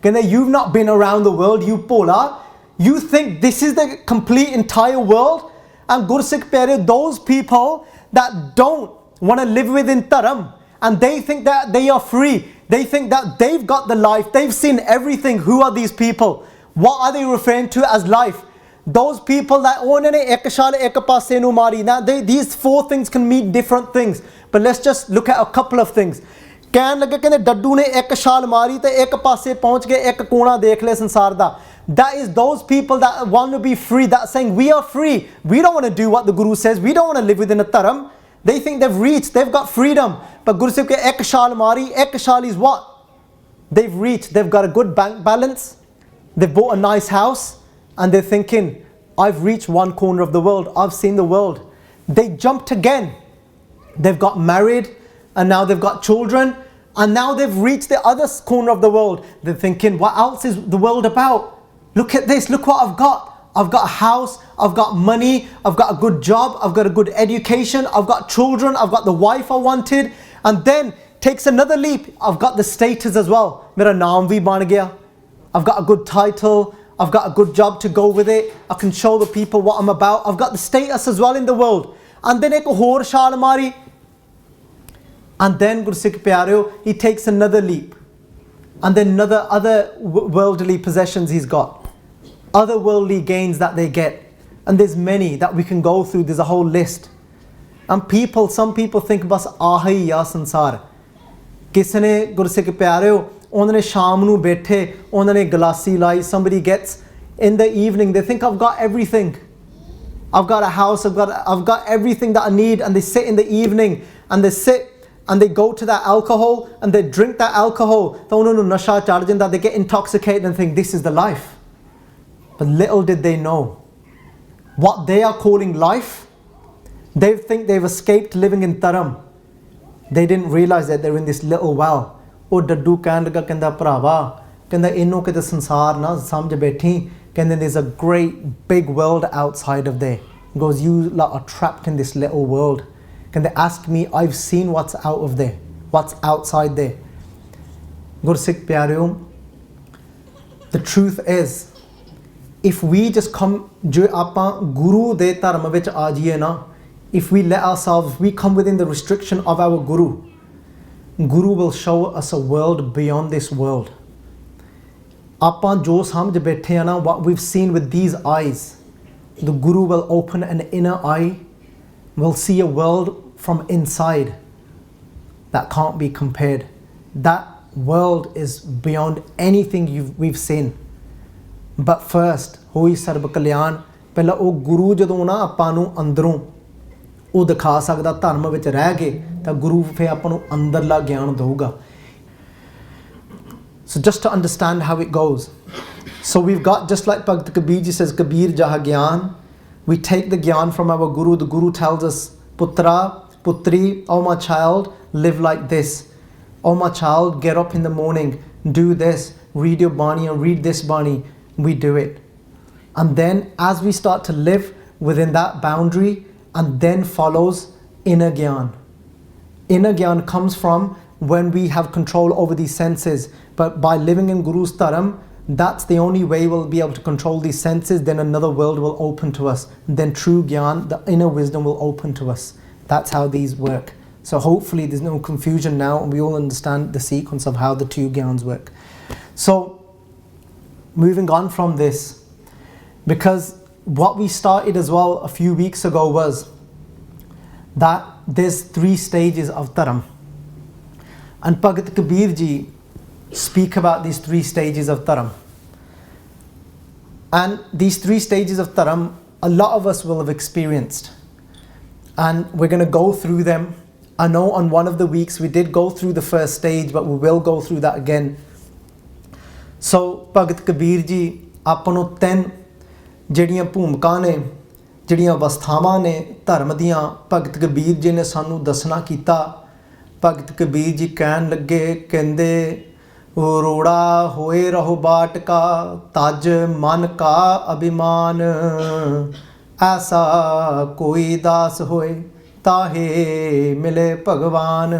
कहंदा you've not been around the world, you Bhola. You think this is the complete entire world? And Gursikh Pyare, those people that don't want to live within Dharam, and they think that they are free, they think that they've got the life, they've seen everything. Who are these people? What are they referring to as life? Those people that these four things can mean different things. But let's just look at a couple of things. कहन लगे कहंदे डड्डू ने एक छाल मारी ते एक पासे पहुंच गए एक कोना देख ले संसार दा. That is those people that want to be free, that saying we are free. We don't want to do what the Guru says. We don't want to live within a Dharam. They think they've reached, they've got freedom. But Guru Sahib ke ek shal mari, ek shal is what? They've reached, they've got a good bank balance, they've bought a nice house, and they're thinking, I've reached one corner of the world, I've seen the world. They jumped again. They've got married, and now they've got children, and now they've reached the other corner of the world. They're thinking, what else is the world about? Look at this, look what I've got. I've got a house, I've got money, I've got a good job, I've got a good education, I've got children, I've got the wife I wanted. And then takes another leap, I've got the status as well. Mera naam bhi ban gaya. I've got a good title, I've got a good job to go with it. I can show the people what I'm about. I've got the status as well in the world. And then ek hor shal mari. And then Gursikh Pyareo, he takes another leap. And then other worldly possessions he's got. Other worldly gains that they get. And there's many that we can go through. There's a whole list. And some people think bas ahi ya sansar. Kisne Gursikh Pyareo, onne sham nu bethe, onne glassi lai, somebody gets in the evening, they think I've got everything. I've got a house, I've got everything that I need, and they sit in the evening and they sit and they go to that alcohol and they drink that alcohol. They get intoxicated and think this is the life. But little did they know, what they are calling life, they think they've escaped living in Dharam. They didn't realize that they're in this little well. Oh, daddu ਕਹਿਣ ਲੱਗਾ ਕਹਿੰਦਾ ਭਰਾਵਾ ਕਹਿੰਦਾ ਇਹਨੂੰ ਕਿਤੇ ਸੰਸਾਰ ਨਾ ਸਮਝ ਬੈਠੀ ਕਹਿੰਦੇ there's a great big world outside of there. He goes, you lot are trapped in this little world. ਕਹਿੰਦੇ ask me, I've seen what's out of there, what's outside there. Gursikh Pyareo, the truth is, if we just come ਜੋ ਆਪਾਂ ਗੁਰੂ ਦੇ ਧਰਮ ਵਿੱਚ ਆ ਜਾਈਏ ਨਾ, if we let ourselves, we come within the restriction of our Guru, Guru will show us a world beyond this world. ਆਪਾਂ ਜੋ ਸਮਝ ਬੈਠੇ ਆ ਨਾ, what we've seen with these eyes, the Guru will open an inner eye, will see a world from inside that can't be compared. That world is beyond anything we've seen. But first, ਹੋਈ ਸਰਬ ਕਲਿਆਣ, ਪਹਿਲਾਂ ਉਹ ਗੁਰੂ ਜਦੋਂ ਨਾ ਆਪਾਂ ਨੂੰ ਅੰਦਰੋਂ ਉਹ ਦਿਖਾ ਸਕਦਾ ਧਰਮ ਵਿੱਚ ਰਹਿ ਕੇ, ਤਾਂ ਗੁਰੂ ਫਿਰ ਆਪਾਂ ਨੂੰ ਅੰਦਰਲਾ ਗਿਆਨ ਦਊਗਾ. So just to understand how it goes. So we've got, just like Bhakt Kabir ji says, Kabir jaha Gyan, we take the Gyan from our Guru. The Guru tells us, Putra, Putri, oh my child, live like this. Oh my child, get up in the morning, do this, read your Bani and read this Bani. We do it. And then as we start to live within that boundary, and then follows inner Gyan. Inner Gyan comes from when we have control over these senses. But by living in Guru's Dharam, that's the only way we'll be able to control these senses. Then another world will open to us. Then true Gyan, the inner wisdom, will open to us. That's how these work. So hopefully there's no confusion now, and we all understand the sequence of how the two Gyans work. So moving on from this, because what we started as well a few weeks ago was that there's 3 stages of Dharam. And Bhakt Kabir ji speak about these 3 stages of Dharam. And these 3 stages of Dharam, a lot of us will have experienced. And we're going to go through them, I know on one of the weeks we did go through the first stage, but we will go through that again. So Bhagat Kabir ji ਆਪਾਂ ਨੂੰ 3 ਜਿਹੜੀਆਂ ਭੂਮਿਕਾ ਨੇ, ਜਿਹੜੀਆਂ ਅਵਸਥਾਵਾਂ ਨੇ ਧਰਮ ਦੀਆਂ, ਭਗਤ ਕਬੀਰ ਜੀ ਨੇ ਸਾਨੂੰ ਦੱਸਣਾ ਕੀਤਾ। ਭਗਤ ਕਬੀਰ ਜੀ ਕਹਿਣ ਲੱਗੇ, ਕਹਿੰਦੇ रोड़ा होए रहो बाट का तज मन का अभिमान, ऐसा कोई दास होए ताहे मिले भगवान।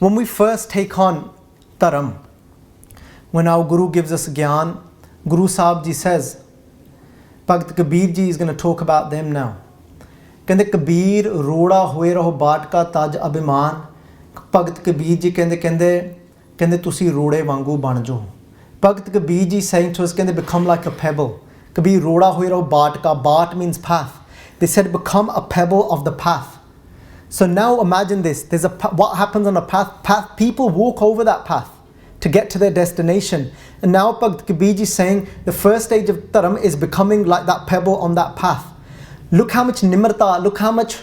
When we first take on Dharam, when our Guru gives us Gyan, Guru Sahib ji says, Bhagat Kabir ji is going to talk about them now. कहते कबीर रोड़ा होए रहो बाट का तज अभिमान। भगत कबीर जी कहते ਕਹਿੰਦੇ ਤੁਸੀਂ ਰੋੜੇ ਵਾਂਗੂ ਬਣ ਜਾਓ। Bhagat Kabir ji saying to us, ਕਹਿੰਦੇ become like a pebble। Kabir ਰੋੜਾ ਹੋਏ ਰਹੋ ਬਾਟ ਕਾ, ਬਾਟ means path। They said become a pebble of the path। So now imagine this, there's what happens on a path, people walk over that path to get to their destination, and now Bhagat Kabir ji is saying the first stage of Dharam is becoming like that pebble on that path। Look how much nimrata, look how much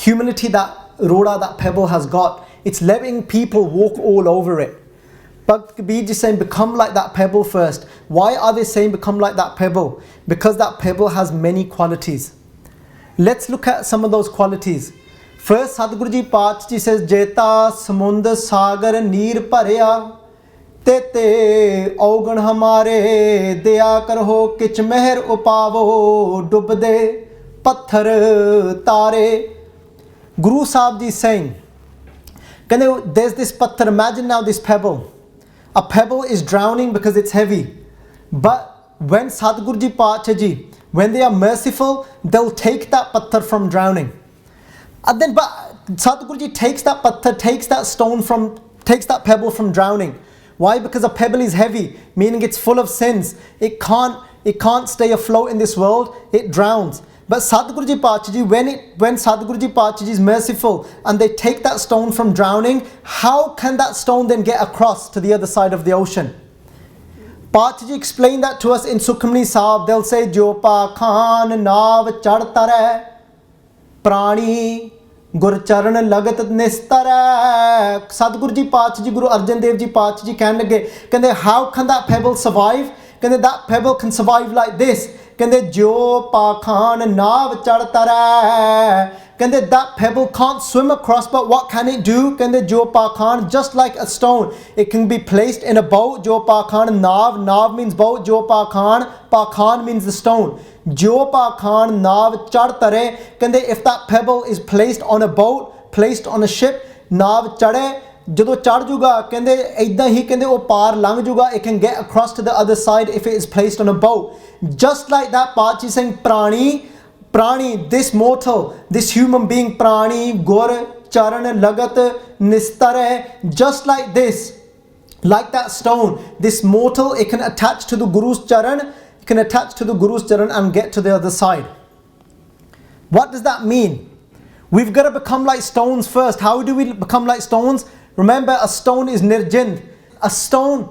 humility that roda, that pebble has got। It's letting people walk all over it। Bhagat Kabir ji is saying become like that pebble first। Why are they saying become like that pebble? Because that pebble has many qualities। Let's look at some of those qualities। First, Sadhguru ji Paach ji says, Jeta samund sagar neer bharya, tete augan hamare daya karho kich meher upavo dubde patthar tare। Guru Sahib ji is saying, there's this patthar, imagine now this pebble। A pebble is drowning because it's heavy, but when Sadhguru ji Pacha ji, when they are merciful, they'll take that patthar from drowning, and then but Sadhguru ji takes that patthar, takes that stone from, takes that pebble from drowning। Why? Because a pebble is heavy, meaning it's full of sins, it can't stay afloat in this world, it drowns। But Sadhguru ji Pacha ji, when Sadhguru ji Pacha ji is merciful and they take that stone from drowning, how can that stone then get across to the other side of the ocean? Pacha ji explained that to us in Sukhmani Sahib। They'll say, Jo pa khan nav chadta reh, prani gur charan lagat nistar hai। Sadhguru ji Pacha ji, Guru Arjan Dev ji Pacha ji ਕਹਿਣ ਲੱਗੇ, ਕਹਿੰਦੇ how can that pebble survive? ਕਹਿੰਦੇ that pebble can survive like this। ਕਹਿੰਦੇ ਜੋ ਪਾਖਾਨ ਨਾਵ ਚੜ੍ਹਤਾ ਰਹਿ, ਕਹਿੰਦੇ that pebble can't swim across, but what can it do? ਕਹਿੰਦੇ ਜੋ ਪਾਖਾਨ, just like a stone, it can be placed in a boat। ਜੋ ਪਾਖਾਨ ਨਾਵ, ਨਾਵ means boat, ਜੋ ਪਾਖਾਨ, ਪਾਖਾਨ means the stone। ਜੋ ਪਾਖਾਨ ਨਾਵ ਚੜ੍ਹਤਾ ਰਹਿ, ਕਹਿੰਦੇ if that pebble is placed on a boat, placed on a ship, ਨਾਵ ਚੜ੍ਹੇ, ਜਦੋਂ ਚੜ੍ਹ ਜੂਗਾ, ਕਹਿੰਦੇ ਇੱਦਾਂ ਹੀ ਕਹਿੰਦੇ ਉਹ ਪਾਰ ਲੰਘ ਜੂਗਾ, it can get across to the other side if it is placed on a boat। Just like that, Paach is saying prani, this mortal, this human being, prani gur charan lagat nistar, just like this, like that stone, this mortal, it can attach to the Guru's charan, it can attach to the Guru's charan and get to the other side। What does that mean? We've got to become like stones first। How do we become like stones? Remember, a stone is nirjind. A stone,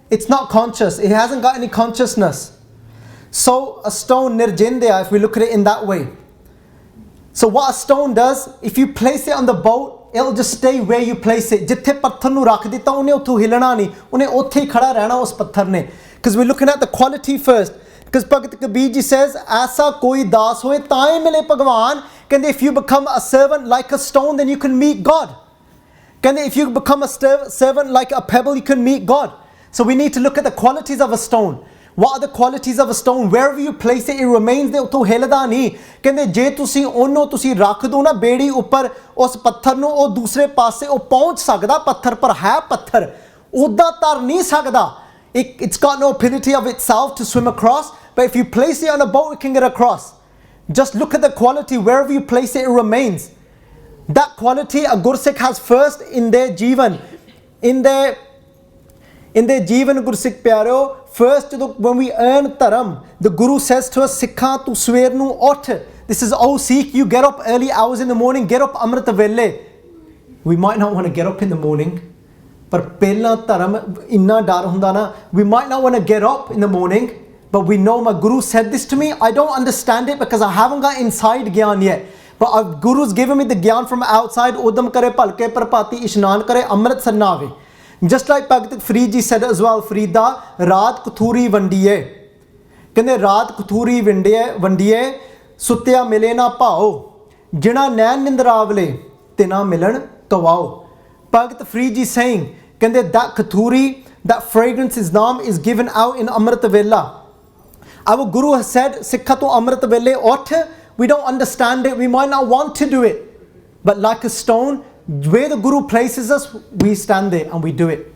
it's not conscious, it hasn't got any consciousness। So a stone nirjindya, if we look at it in that way, so what a stone does, if you place it on the boat, it'll just stay where you place it। ਜਿੱਥੇ ਪੱਥਰ ਨੂੰ ਰੱਖ ਦਿੱਤਾ, ਉਹਨੇ ਉੱਥੋਂ ਹਿਲਣਾ ਨਹੀਂ, ਉਹਨੇ ਉੱਥੇ ਹੀ ਖੜਾ ਰਹਿਣਾ ਉਸ ਪੱਥਰ ਨੇ। Because we're looking at the quality first। Because Bhagat Kabir ji says, ऐसा कोई दास होए ताए मिले भगवान। ਕਹਿੰਦੇ if you become a servant like a stone, then you can meet God। ਕਹਿੰਦੇ if you become a servant like a pebble, you can meet God। So we need to look at the qualities of a stone। What are the qualities of a stone? Wherever you place it, it remains there, ਉੱਥੋਂ ਹਿਲਦਾ ਨਹੀਂ। ਕਹਿੰਦੇ ਜੇ ਤੁਸੀਂ ਉਹਨੂੰ ਤੁਸੀਂ ਰੱਖ ਦੋ ਨਾ ਬੇੜੀ ਉੱਪਰ ਉਸ ਪੱਥਰ ਨੂੰ, ਉਹ ਦੂਸਰੇ ਪਾਸੇ ਉਹ ਪਹੁੰਚ ਸਕਦਾ ਪੱਥਰ, ਪਰ ਹੈ ਪੱਥਰ, ਉੱਦਾਂ ਤਰ ਨਹੀਂ ਸਕਦਾ। It's got no ability of itself to swim across, but if you place it on a boat, it can get across। Just look at the quality, wherever you place it, it remains। That quality a Gursikh has first in their Jivan, in their Jivan Gursikh pyaro। First, when we earn Dharam, the Guru says to us, Sikha tu swer nu uth। This is, oh Sikh, you get up early hours in the morning, get up Amrit Vele। We might not want to get up in the morning, ਪਰ ਪਹਿਲਾਂ ਧਰਮ ਇੰਨਾ ਡਰ ਹੁੰਦਾ ਨਾ, we might not want to get up in the morning, but we know my Guru said this to me, I don't understand it because I haven't got inside Gyan yet, But Guru's given me the Gyan from outside. Udam kare palke parpati ishnan kare amrit sarnave. Just like Bhagat Farid ji said as well, Farida, Raat Kuthuri Vandiye. Kende Raat Kuthuri Vandiye, Sutya Milena Pao. Jina Nan Nindravale, Tina Milan Kawao. Bhagat Farid ji saying, Kende that Kuthuri, that fragrance Islam is given out in Amrit Vela. Our Guru has said, Sikha to Amrit Vele ought. We don't understand it. We might not want to do it. But like a stone, where the Guru places us, we stand there and we do it.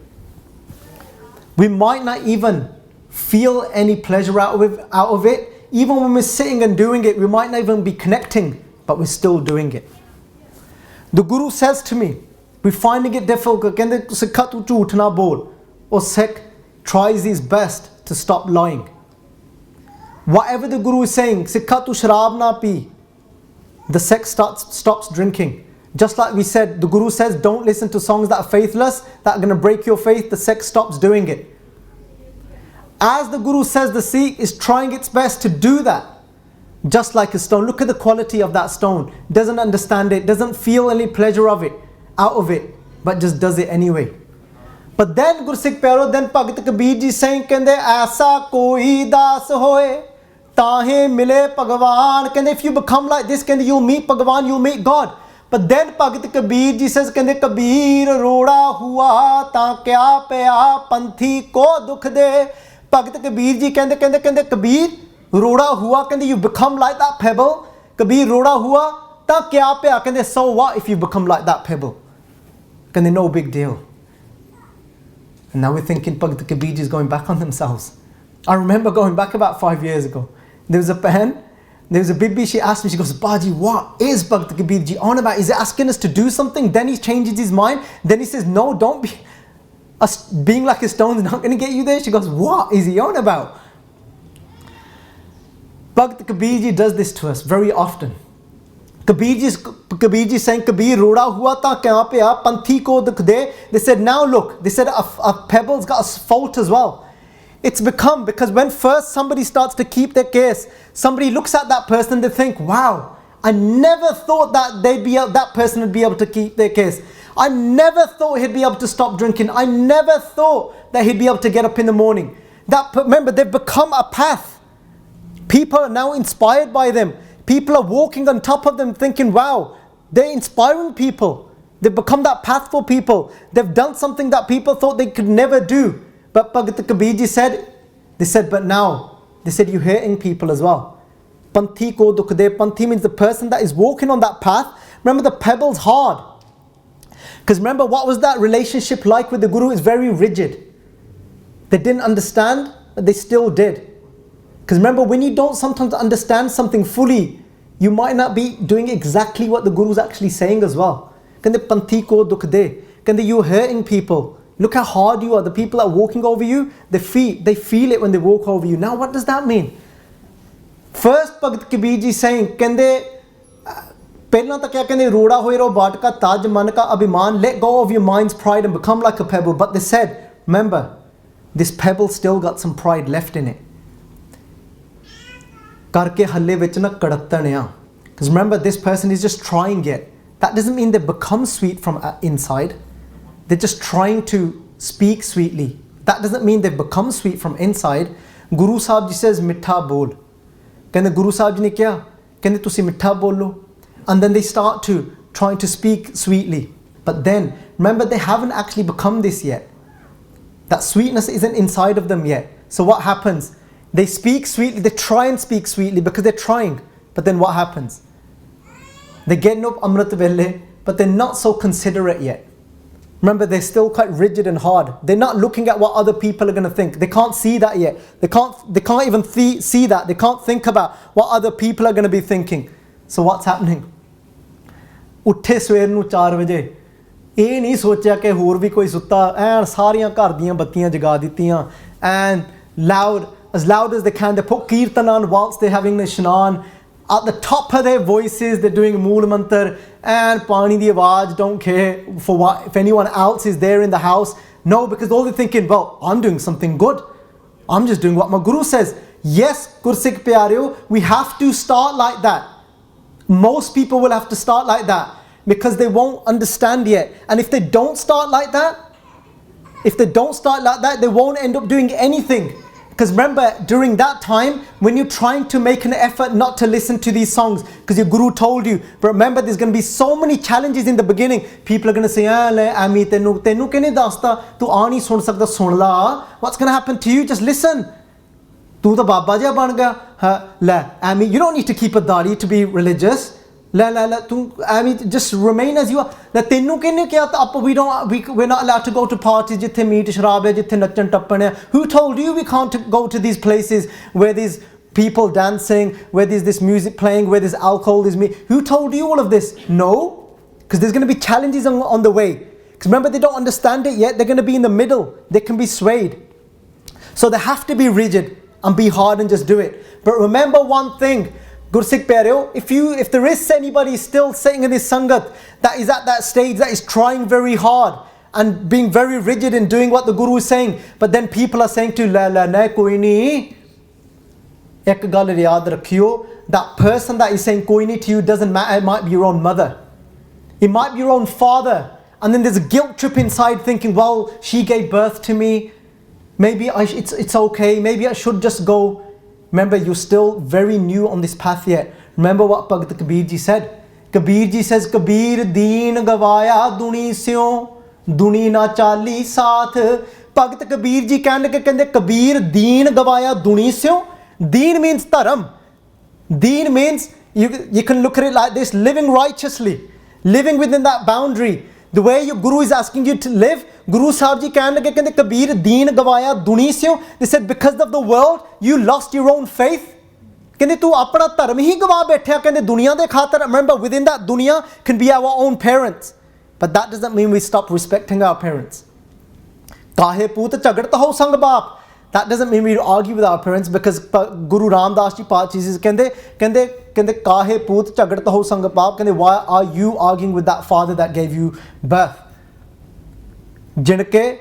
We might not even feel any pleasure out of it. Even when we're sitting and doing it, we might not even be connecting, but we're still doing it. The Guru says to me, we're finding it difficult. Or Sikh tries his best to stop lying. Whatever the Guru is saying, Sikha tu sharab na pi, the Sikh stops drinking. Just like we said, the Guru says, don't listen to songs that are faithless, that are going to break your faith. The Sikh stops doing it. As the Guru says, the Sikh is trying its best to do that. Just like a stone. Look at the quality of that stone. Doesn't understand it, doesn't feel any pleasure out of it, but just does it anyway. But then Gursikh Pyaro, then Bhagat Kabir ji saying, Kende aisa koi das hoye, tahe mile Bhagwan. Kende if you become like this, Kende you'll meet Bhagwan, you'll meet God. But then Bhagat Kabir ji says, Kende Kabir roda hua, ta kya paya panthi ko dukh de. Bhagat Kabir ji kende Kabir roda hua, Kende you become like that pebble. Kabir roda hua, ta kya paya. Kende so what if you become like that pebble? Kende no big deal. And now we're thinking Bhagat Kabir ji is going back on themselves. I remember going back about 5 years ago. There was a pen, there was a Bibi, she asked me, she goes, Baji, what is Bhagat Kabir ji on about? Is he asking us to do something? Then he changes his mind. Then he says, no, don't be. Us being like a stone is not going to get you there. She goes, what is he on about? Bhagat Kabir ji does this to us very often. Kabir ji saying, Kabir roda hua ta kya paya panthi ko dukh de. They said, now look, they said a pebble's got a fault as well. It's become, because when first somebody starts to keep their case, somebody looks at that person, they think, wow, I never thought that that person would be able to keep their case. I never thought he'd be able to stop drinking. I never thought that he'd be able to get up in the morning. Remember, they've become a path. People are now inspired by them. People are walking on top of them thinking, wow, they're inspiring people. They've become that path for people. They've done something that people thought they could never do. But Bhagat Kabir ji said, but now, they said, you're hurting people as well. Panthi ko dukh de. Panthi means the person that is walking on that path. Remember, the pebble's hard. Because remember, what was that relationship like with the Guru? It's very rigid. They didn't understand, but they still did. Because remember, when you don't sometimes understand something fully, you might not be doing exactly what the Guru is actually saying as well. Kande panthi ko dukh de. Kande you're hurting people. Look how hard you are. The people that are walking over you, they feel it when they walk over you. Now what does that mean? First Bhagat Kabir ji saying, Kande Pehla ta kya kende roda hoye ro baat ka taj man ka abhiman. Let go of your mind's pride and become like a pebble. But they said, remember, this pebble still got some pride left in it. Karke halle vich na kadatan ya. Because remember, this person is just trying it. That doesn't mean they become sweet from inside. They're just trying to speak sweetly. That doesn't mean they've become sweet from inside. Guru Sahib ji says, mitha bol. Kende Guru Sahib ji ne kya? Kende tusi mitha bolo. And then they start to trying to speak sweetly. But then, remember, they haven't actually become this yet. That sweetness isn't inside of them yet. So what happens? They speak sweetly, they try and speak sweetly because they're trying. But then what happens? They're getting up Amrit Vele, but they're not so considerate yet. Remember, they're still quite rigid and hard. They're not looking at what other people are going to think. They can't see that yet. They can't even see that. They can't think about what other people are going to be thinking. So what's happening? Utthe swer nu 4 ਵਜੇ ਇਹ ਨਹੀਂ ਸੋਚਿਆ ਕਿ ਹੋਰ ਵੀ ਕੋਈ ਸੁੱਤਾ ਐਨ ਸਾਰੀਆਂ ਘਰ ਦੀਆਂ ਬੱਤੀਆਂ ਜਗਾ ਦਿੱਤੀਆਂ and as loud as they can, they put kirtan on whilst they're having the ishnan. At the top of their voices, they're doing Mool Mantar and Pani di Awaj, don't care for what if anyone else is there in the house. No, because all they're thinking, well, I'm doing something good. I'm just doing what my Guru says. Yes, Gursikh Pyareo, we have to start like that. Most people will have to start like that because they won't understand yet. And if they don't start like that, they won't end up doing anything. Because remember, during that time, when you're trying to make an effort not to listen to these songs, because your guru told you, but remember, there's going to be so many challenges in the beginning. People are going to say, Ami, tenu kene dasta, tu aani sun sakda sun la. What's going to happen to you? Just listen. Tu to baba ja ban gaya. La, Ami, you don't need to keep a dari to be religious. Just remain as you are. We're not allowed to go to parties jithe meet sharab hai, jithe nachan tappan hai. Who told you we can't go to these places where there's people dancing, where there's this music playing, where there's alcohol, there's meat? Who told you all of this? No, because there's going to be challenges on the way. Because remember, they don't understand it yet. They're going to be in the middle. They can be swayed. So they have to be rigid and be hard and just do it. But remember one thing, Gursikh Pyareo, if there is anybody still sitting in this Sangat that is at that stage, that is trying very hard and being very rigid in doing what the Guru is saying, but then people are saying to na koi nahi, ek gal yaad rakhiyo, that person that is saying koi nahi to you doesn't matter. It might be your own mother, it might be your own father, and then there's a guilt trip inside thinking, well, she gave birth to me, maybe it's okay, maybe I should just go. Remember, you're still very new on this path yet. Remember what Bhagat Kabir ji said. Kabir ji says, Kabir deen gavaya duni syo, duni na chali saath. Bhagat Kabir ji kehne Kabir deen gavaya duni syo. Deen means dharam. Deen means, you can look at it like this, living righteously, living within that boundary. The way your Guru is asking you to live, Guru Sahib ji kehne Kabir deen gavaya duni syo. They said, because of the world, you lost your own faith. Kehne tu apna dharam hi gava baithya, kehne duniya de khatar. Remember, within that dunya can be our own parents. But that doesn't mean we stop respecting our parents. Kahe poot chagad ho sang baap. That doesn't mean we argue with our parents, because Guru Ramdas ji Paat Jesus kehne kahe poot chagad ho sang baap. Kehne, why are you arguing with that father that gave you birth? Jinke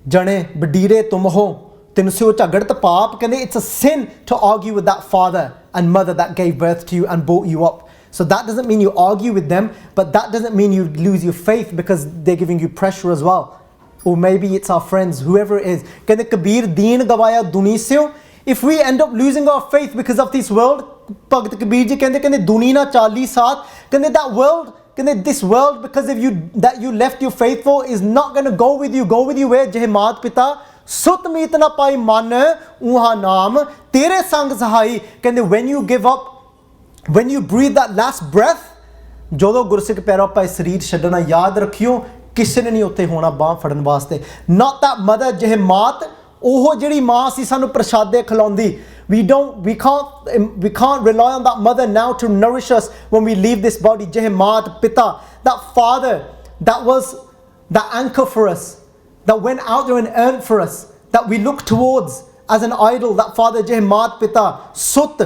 jane badire tum ho tinsyo chagad paap. Kehne, it's a sin to argue with that father and mother that gave birth to you and brought you up. So that doesn't mean you argue with them, but that doesn't mean you lose your faith because they're giving you pressure as well. Or maybe it's our friends, whoever it is. Kehne Kabir deen gavaya duni syo. If we end up losing our faith because of this world, Bhagat Kabir ji kehne duni na chali saath. Kehne that world, kehne this world, because of you that you left your faith for, is not going to go with you. Go with you where Jeh Maat Pita sut meet na pai man uha naam tere sang sahai. Kehne when you give up, when you breathe that last breath, jodo Gursikh Pyareo pai sareer chhadna yaad rakhiyo, ਕਿਸੇ ਨੇ ਨਹੀਂ ਉੱਥੇ ਹੋਣਾ ਬਾਹ ਫੜਨ ਵਾਸਤੇ. Not that mother ਜਿਹੇ ਮਾਤ, ਉਹ ਜਿਹੜੀ ਮਾਂ ਸੀ ਸਾਨੂੰ ਪ੍ਰਸ਼ਾਦੇ ਖਿਲਾਉਂਦੀ. We can't rely on that mother now to nourish us when we leave this body. ਜਿਹੇ ਮਾਤ ਪਿਤਾ, that father that was that anchor for us, that went out there and earned for us, that we look towards as an idol. That father ਜਿਹੇ ਮਾਤ ਪਿਤਾ, sut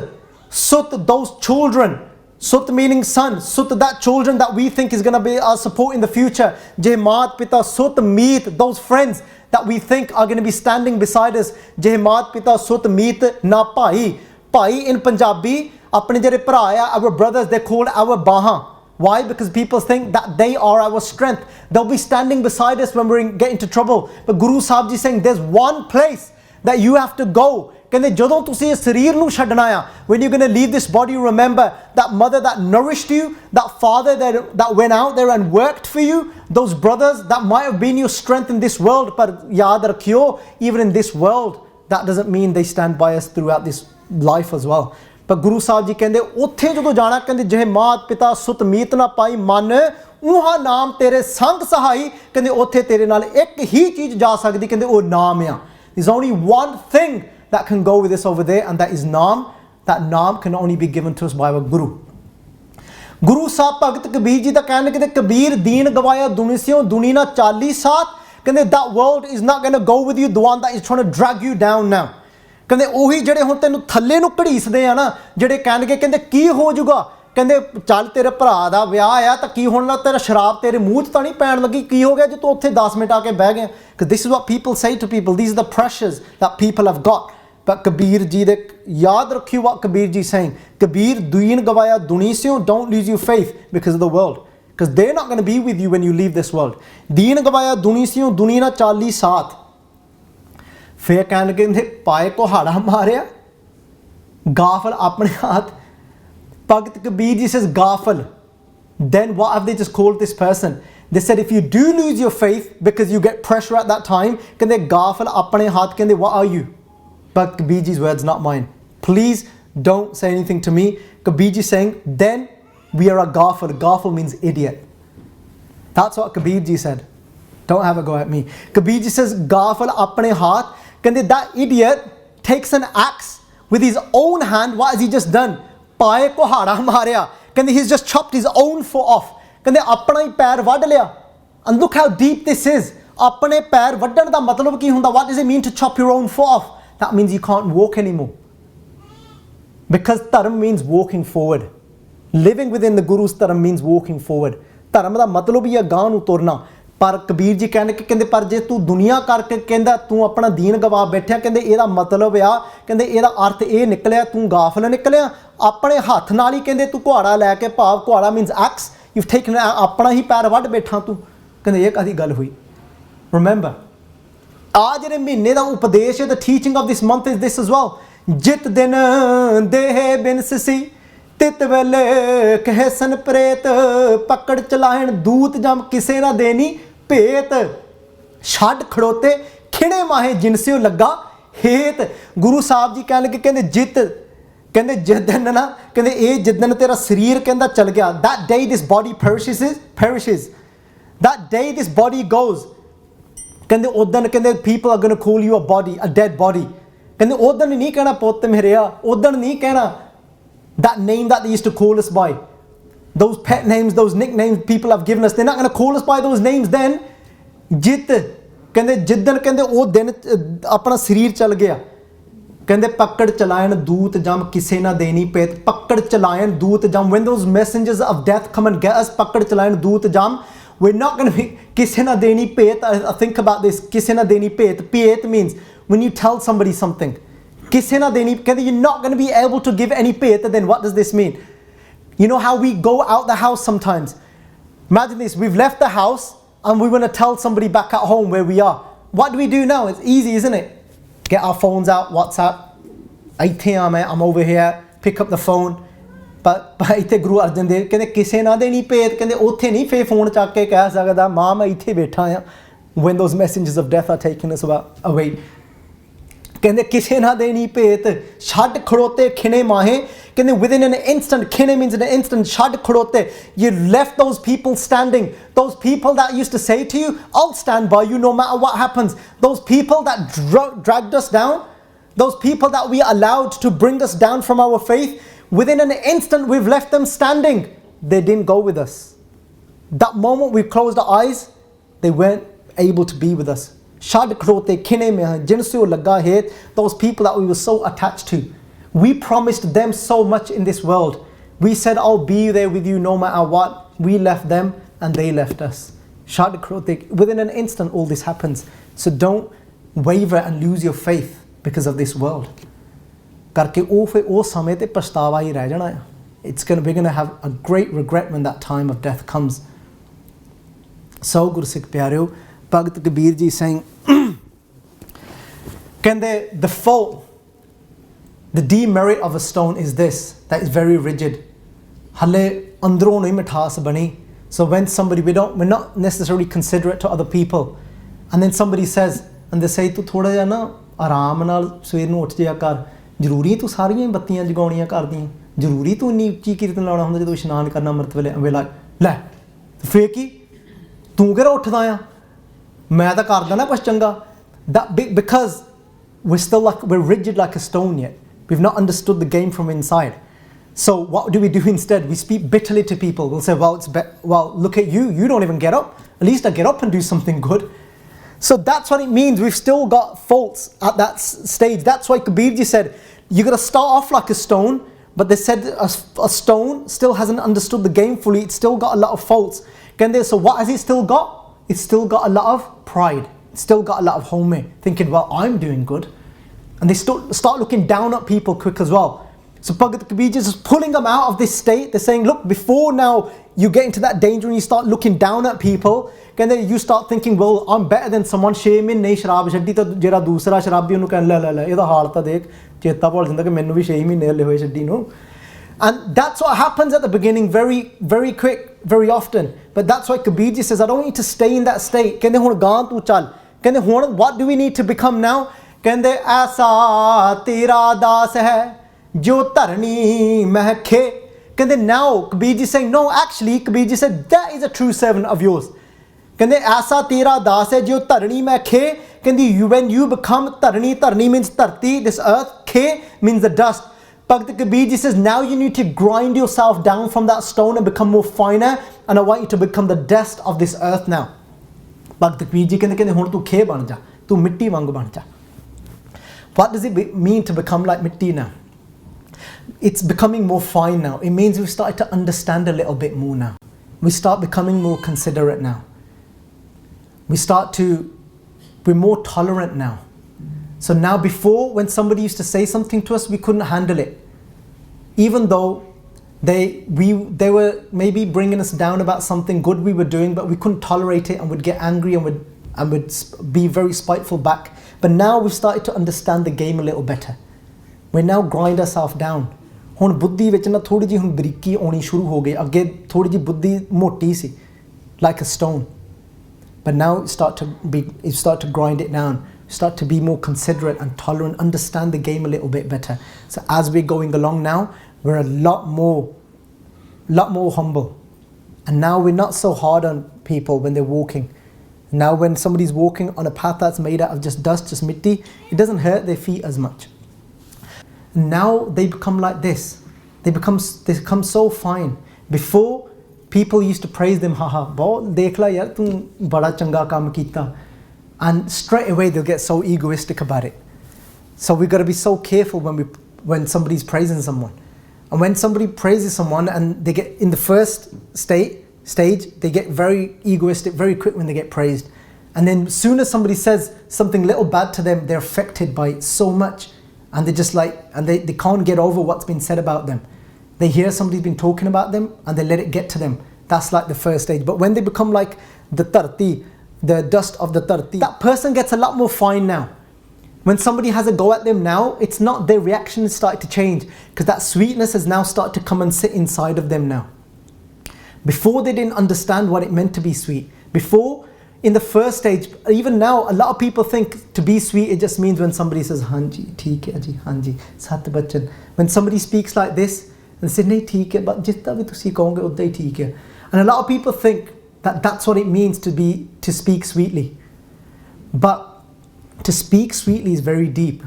those children. Sut meaning son, sut that children that we think is going to be our support in the future. Jeh maat pita sut meet those friends that we think are going to be standing beside us. Jeh maat pita sut meet na bhai. Bhai in Punjabi, apne jehde bhra aya, our brothers, they're called our baha. Why? Because people think that they are our strength. They'll be standing beside us when we get into trouble. But Guru Sahib ji saying there's one place that you have to go. When you're going to leave this body, remember that mother that nourished you, that father that went out there and worked for you, those brothers that might have been your strength in this world, but yaad rakhiyo, even in this world, that doesn't mean they stand by us throughout this life as well. But Guru Sahib ji kehinde, uthe jadon jana, kehinde jehe maat pita sut meet na pai man uha naam tere sang sahai. Kehinde uthe tere naal ek hi cheez ja sakdi, kehinde oh naam ya. There's only one thing that can go with us over there, and that is naam. That naam can only be given to us by our Guru. Guru Sahib Bhagat Kabir ji da kehne ke Kabir deen gavaya dunisyon duni na chali saath. Kehne that world is not going to go with you, the one that is trying to drag you down now. Kehne ohi jehde hun tenu thalle nu ਘੜੀਸਦੇ ਆ ਨਾ, ਜਿਹੜੇ ਕਹਿਣਗੇ ਕਹਿੰਦੇ ਕੀ ਹੋ ਜਾਊਗਾ, ਕਹਿੰਦੇ ਚੱਲ ਤੇਰੇ ਭਰਾ ਦਾ ਵਿਆਹ ਆ ਤਾਂ ਕੀ ਹੋਣ ਲੱਗਾ, ਤੇਰਾ ਸ਼ਰਾਬ ਤੇਰੇ ਮੂੰਹ 'ਚ ਤਾਂ ਨਹੀਂ ਪੈਣ ਲੱਗੀ, ਕੀ ਹੋ ਗਿਆ ਜੇ ਤੂੰ ਉੱਥੇ 10 ਮਿੰਟ ਆ ਕੇ ਬਹਿ ਗਿਆ. Because this is what people say to people. These are the pressures that people have got. But Kabir ji, yaad rakhiyo what Kabir ji saying. Kabir, deen gawaya duni se, don't lose your faith because of the world. Because they're not going to be with you when you leave this world. Deen gawaya duni se, duni na chali saath. Fir कहने के पाए को हाड़ा मारिया गाफल अपने हाथ. Bhagat Kabir ji says gafal. Then what have they just called this person? They said if you do lose your faith because you get pressure at that time, कहते gafal apne haath, कहते what are you? But Kabir ji's words, not mine. Please don't say anything to me. Kabir ji saying then we are a gafal. Gafal means idiot. That's what Kabir ji said. Don't have a go at me. Kabir ji says gafal apne haath, कहते that idiot takes an axe with his own hand. What has he just done? पाए को हाड़ा मारिया. कहते he's just chopped his own foot off. कहते अपना ही पैर वड लिया. And look how deep this is. अपने पैर वड्डण दा मतलब की हुंदा? What does it mean to chop your own foot off? That means you can't walk anymore. Because dharam means walking forward. Living within the Guru's dharam means walking forward. Dharam da matlab hi hai gaah nu turna. पर कबीर जी कहते पर जे तू दुनिया करके कहंदा तू अपना दीन गवा बैठा, कहते ਇਹਦਾ मतलब आ कहते ਇਹਦਾ अर्थ ਇਹ ਨਿਕਲਿਆ ਤੂੰ ਗਾਫਲ ਨਿਕਲਿਆ ਆਪਣੇ ਹੱਥ ਨਾਲ ਹੀ ਕਹਿੰਦੇ ਤੂੰ ਘੋੜਾ ਲੈ ਕੇ ਭਾਵ ਘੋੜਾ ਮੀਨਸ ਐਕਸ ਯੂ ਟੇਕਨ ਆਪਣਾ ਹੀ ਪੈਰ ਵੱਢ ਬੈਠਾ ਤੂੰ ਕਹਿੰਦੇ ਇਹ ਕਾਦੀ ਗੱਲ ਹੋਈ. ਰਿਮੈਂਬਰ ਆ ਜਿਹੜੇ ਮਹੀਨੇ ਦਾ ਉਪਦੇਸ਼ ਹੈ the teaching of this month is this as well. ਜਿਤ ਦਿਨ ਦੇਹ ਬਿਨ ਸਸੀ ਤਿਤ ਵੇਲੇ ਕਹੇ ਸਨ ਪ੍ਰੇਤ ਪਕੜ ਚਲਾਹਣ ਦੂਤ ਜਮ ਕਿਸੇ ਨਾ ਦੇਣੀ ਭੇਤ ਛੱਡ ਖੜੋਤੇ ਖਿੜੇ ਮਾਹੇ ਜਿਨਸਿਓ ਲੱਗਾ ਹੇਤ. ਗੁਰੂ ਸਾਹਿਬ ਜੀ ਕਹਿਣ ਲੱਗੇ ਕਹਿੰਦੇ ਜਿੱਤ ਕਹਿੰਦੇ ਜਿਸ ਦਿਨ ਨਾ ਕਹਿੰਦੇ ਇਹ ਜਿੱਦਣ ਤੇਰਾ ਸਰੀਰ ਕਹਿੰਦਾ ਚਲ ਗਿਆ that day this body perishes that day this body goes ਕਹਿੰਦੇ ਉਦਣ ਕਹਿੰਦੇ people are going to call you a body a dead body. ਕਹਿੰਦੇ ਉਦਣ ਨਹੀਂ ਕਹਿਣਾ ਪੁੱਤ ਮੇਰਿਆ ਉਦਣ ਨਹੀਂ ਕਹਿਣਾ that name that they used to call us by. Those pet names, those nicknames people have given us, they're not going to call us by those names then. Jit ਕਹਿੰਦੇ ਜਿੱਦਣ ਕਹਿੰਦੇ ਉਹ ਦਿਨ ਆਪਣਾ ਸਰੀਰ ਚਲ ਗਿਆ ਕਹਿੰਦੇ ਪਕੜ ਚਲਾਇਣ ਦੂਤ ਜਮ ਕਿਸੇ ਨਾ ਦੇਣੀ ਪੇਤ. ਪਕੜ ਚਲਾਇਣ ਦੂਤ ਜਮ when those messengers of death come and get us, ਪਕੜ ਚਲਾਇਣ ਦੂਤ ਜਮ we're not going to be ਕਿਸੇ ਨਾ ਦੇਣੀ ਭੇਤ. I think about this, ਕਿਸੇ ਨਾ ਦੇਣੀ ਭੇਤ. ਭੇਤ means when you tell somebody something. ਕਿਸੇ ਨਾ ਦੇਣੀ ਕਹਿੰਦੇ you're not going to be able to give any ਭੇਤ. Then what does this mean? You know how we go out the house sometimes. Imagine this, we've left the house and we want to tell somebody back at home where we are. What do we do now? It's easy, isn't it? Get our phones out, WhatsApp. I'm over here, pick up the phone. But ਇੱਥੇ ਗੁਰੂ ਅਰਜਨ ਦੇਵ ਕਹਿੰਦੇ ਕਿਸੇ ਨਾ ਦੇਣੀ ਭੇਤ. ਕਹਿੰਦੇ ਉੱਥੇ ਨਹੀਂ ਫੇ ਫੋਨ ਚੱਕ ਕੇ ਕਹਿ ਸਕਦਾ ਮਾਂ ਮੈਂ ਇੱਥੇ ਬੈਠਾ ਆ when those messengers of death are taking us away. ਕਹਿੰਦੇ ਕਿਸੇ ਨਾ ਦੇਣੀ ਭੇਤ ਛੱਡ ਖੜੋਤੇ ਖਿਨੇ ਮਾਹੇ. ਕਹਿੰਦੇ within an instant, khine means in an instant, ਛੱਡ ਖੜੋਤੇ. You left those people standing. Those people that used to say to you, I'll stand by you no matter what happens. Those people that dragged us down. Those people that we allowed to bring us down from our faith. Within an instant we've left them standing. They didn't go with us. That moment we closed our eyes, they weren't able to be with us. ਛੱਡ ਖੜੋਤੇ ਖਿਨੇ ਮੇ ਜਿਨਸਿਓ ਲੱਗਾ ਹੇਤ. Those people that we were so attached to. We promised them so much in this world. We said I'll be there with you no matter what. We left them and they left us. ਛੱਡ ਖੜੋਤੇ. Within an instant all this happens. So don't waver and lose your faith because of this world. ਕਰਕੇ ਉਹ ਫਿਰ ਉਹ ਸਮੇਂ ਤੇ ਪਛਤਾਵਾ ਹੀ ਰਹਿ ਜਾਣਾ ਆ. we're going to have a great regret when that time of death comes. So ਗੁਰਸਿੱਖ ਪਿਆਰਿਓ Bhagat Kabir ji saying ਕਹਿੰਦੇ the fault, the demerit of a stone is this, that is very rigid. ਹਲੇ ਅੰਦਰੋਂ ਨਹੀਂ ਮਿਠਾਸ ਬਣੀ. So when somebody, we're not necessarily considerate to other people, and then somebody says and they say ਤੂੰ ਥੋੜਾ ਜਿਹਾ ਨਾ ਆਰਾਮ ਨਾਲ ਸਵੇਰ ਨੂੰ ਉੱਠ ਜਿਆ ਕਰ. ਜ਼ਰੂਰੀ ਤੂੰ ਸਾਰੀਆਂ ਹੀ ਬੱਤੀਆਂ ਜਗਾਉਣੀਆਂ ਕਰਦੀਆਂ? ਜ਼ਰੂਰੀ ਤੂੰ ਇੰਨੀ ਉੱਚੀ ਕੀਰਤਨ ਲਾਉਣਾ ਹੁੰਦਾ ਜਦੋਂ ਇਸ਼ਨਾਨ ਕਰਨਾ ਅੰਮ੍ਰਿਤ ਵੇਲੇ? ਲੈ ਫੇਰ ਕੀ ਤੂੰ ਕਿਹੜਾ ਉੱਠਦਾ ਆ? ਮੈਂ ਤਾਂ ਕਰਦਾ ਨਾ ਕੁਛ ਚੰਗਾ. Because we're rigid like a stone yet. We've not understood the game from inside. So what do we do instead? We speak bitterly to people. We'll say, well, look at you. You don't even get up. At least I get up and do something good. So that's what it means. We've still got faults at that stage. That's why Kabir ji said, you got to start off like a stone. But they said a stone still hasn't understood the game fully. It's still got a lot of faults. So what has it still got? It's still got a lot of pride. It's still got a lot of home, thinking, well, I'm doing good. And they start looking down at people quick as well. So Bhagat Kabir is just pulling them out of this state. They're saying, look, before now you get into that danger and you start looking down at people, and then you start thinking, well, I'm better than someone. 6 ਮਹੀਨੇ ਸ਼ਰਾਬ ਛੱਡੀ ਤਾਂ ਜਿਹੜਾ ਦੂਸਰਾ ਸ਼ਰਾਬੀ ਉਹਨੂੰ ਕਹਿਣ ਲੈ ਇਹਦਾ ਹਾਲ ਤਾਂ ਦੇਖ, ਚੇਤਾ ਭੁੱਲ ਜਾਂਦਾ ਕਿ ਮੈਨੂੰ ਵੀ 6 ਮਹੀਨੇ ਹਲੇ ਹੋਏ ਛੱਡੀ ਨੂੰ. And that's what happens at the beginning, very, very quick, very often. But that's why Kabir ji says, I don't want you to stay in that state. ਕਹਿੰਦੇ ਹੁਣ ਗਾਂ ਤੂੰ ਚੱਲ. ਕਹਿੰਦੇ ਹੁਣ what do we need to become now? ਕਹਿੰਦੇ ਐਸਾ ਤੇਰਾ ਦਾਸ ਹੈ ਜੋ ਧਰਣੀ ਮਹਿਕੇ. ਕਹਿੰਦੇ now Kabir ji saying, no, actually Kabir ji said, that is a true servant of yours. ਕਹਿੰਦੇ ਐਸਾ ਤੇਰਾ ਦਾਸ ਹੈ ਜੋ ਧਰਣੀ ਮਹਿਕੇ. ਕਹਿੰਦੀ when you become ਧਰਣੀ means ਧਰਤੀ, this earth, ke means the dust. Bhakt Kabir ji says, now you need to grind yourself down from that stone and become more finer, and I want you to become the dust of this earth now. Bhakt Kabir ji ਕਹਿੰਦੇ ਹੁਣ ਤੂੰ ਖੇ ਬਣ ਜਾ, ਤੂੰ ਮਿੱਟੀ ਵਾਂਗ ਬਣ ਜਾ. What does it mean to become like mitti now? It's becoming more fine now. It means we've started to understand a little bit more now. We start becoming more considerate now. We're more tolerant now. So now before, when somebody used to say something to us, we couldn't handle it. Even though they were maybe bringing us down about something good we were doing, but we couldn't tolerate it and would get angry and would be very spiteful back. But now we've started to understand the game a little better. We now grind ourselves down. ਹੁਣ ਬੁੱਧੀ ਵਿੱਚ ਨਾ ਥੋੜੀ ਜਿਹੀ ਹੁਣ ਬਰੀਕੀ ਆਉਣੀ ਸ਼ੁਰੂ ਹੋ ਗਈ. ਅੱਗੇ ਥੋੜੀ ਜਿਹੀ ਬੁੱਧੀ ਮੋਟੀ ਸੀ, like a stone. But now you start to grind it down. You start to be more considerate and tolerant, understand the game a little bit better. So as we're going along now, we're a lot more humble. And now we're not so hard on people when they're walking. Now when somebody's walking on a path that's made out of just dust, just mitti, it doesn't hurt their feet as much. Now they become like this. They become so fine. Before, people used to praise them, haha, bahut dekh la yaar, tu bada changa kaam kita. And straight away they'll get so egoistic about it. So we've got to be so careful when somebody's praising someone. And when somebody praises someone and they get in the first stage, they get very egoistic very quick when they get praised. And then as soon as somebody says something little bad to them, they're affected by it so much. And they just they can't get over what's been said about them. They hear somebody's been talking about them and they let it get to them. That's like the first stage. But when they become like the tarti, the dust of the tarti, that person gets a lot more fine now. When somebody has a go at them now, it's not their reaction is starting to change, because that sweetness has now started to come and sit inside of them now. Before they didn't understand what it meant to be sweet. Before, in the first stage, even now, a lot of people think to be sweet, it just means when somebody says, Hanji, theek hai ji, Hanji, sat bachan. When somebody speaks like this, and they say, nahi theek hai, but jitta bhi tusi kahoge udda hi theek hai. And a lot of people think that that's what it means to speak sweetly. But to speak sweetly is very deep.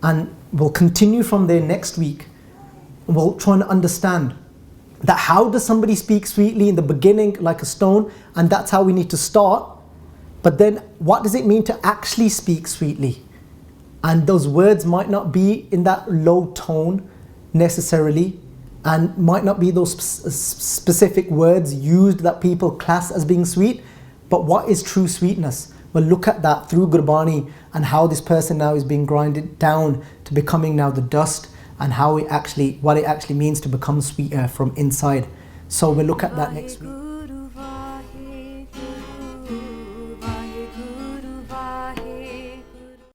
And we'll continue from there next week. We'll try and understand that how does somebody speak sweetly in the beginning like a stone, and that's how we need to start. But then what does it mean to actually speak sweetly? And those words might not be in that low tone necessarily, and might not be those specific words used that people class as being sweet. But what is true sweetness? We'll look at that through Gurbani, and how this person now is being grinded down to becoming now the dust, and what it actually means to become sweeter from inside. So we'll look at that next week.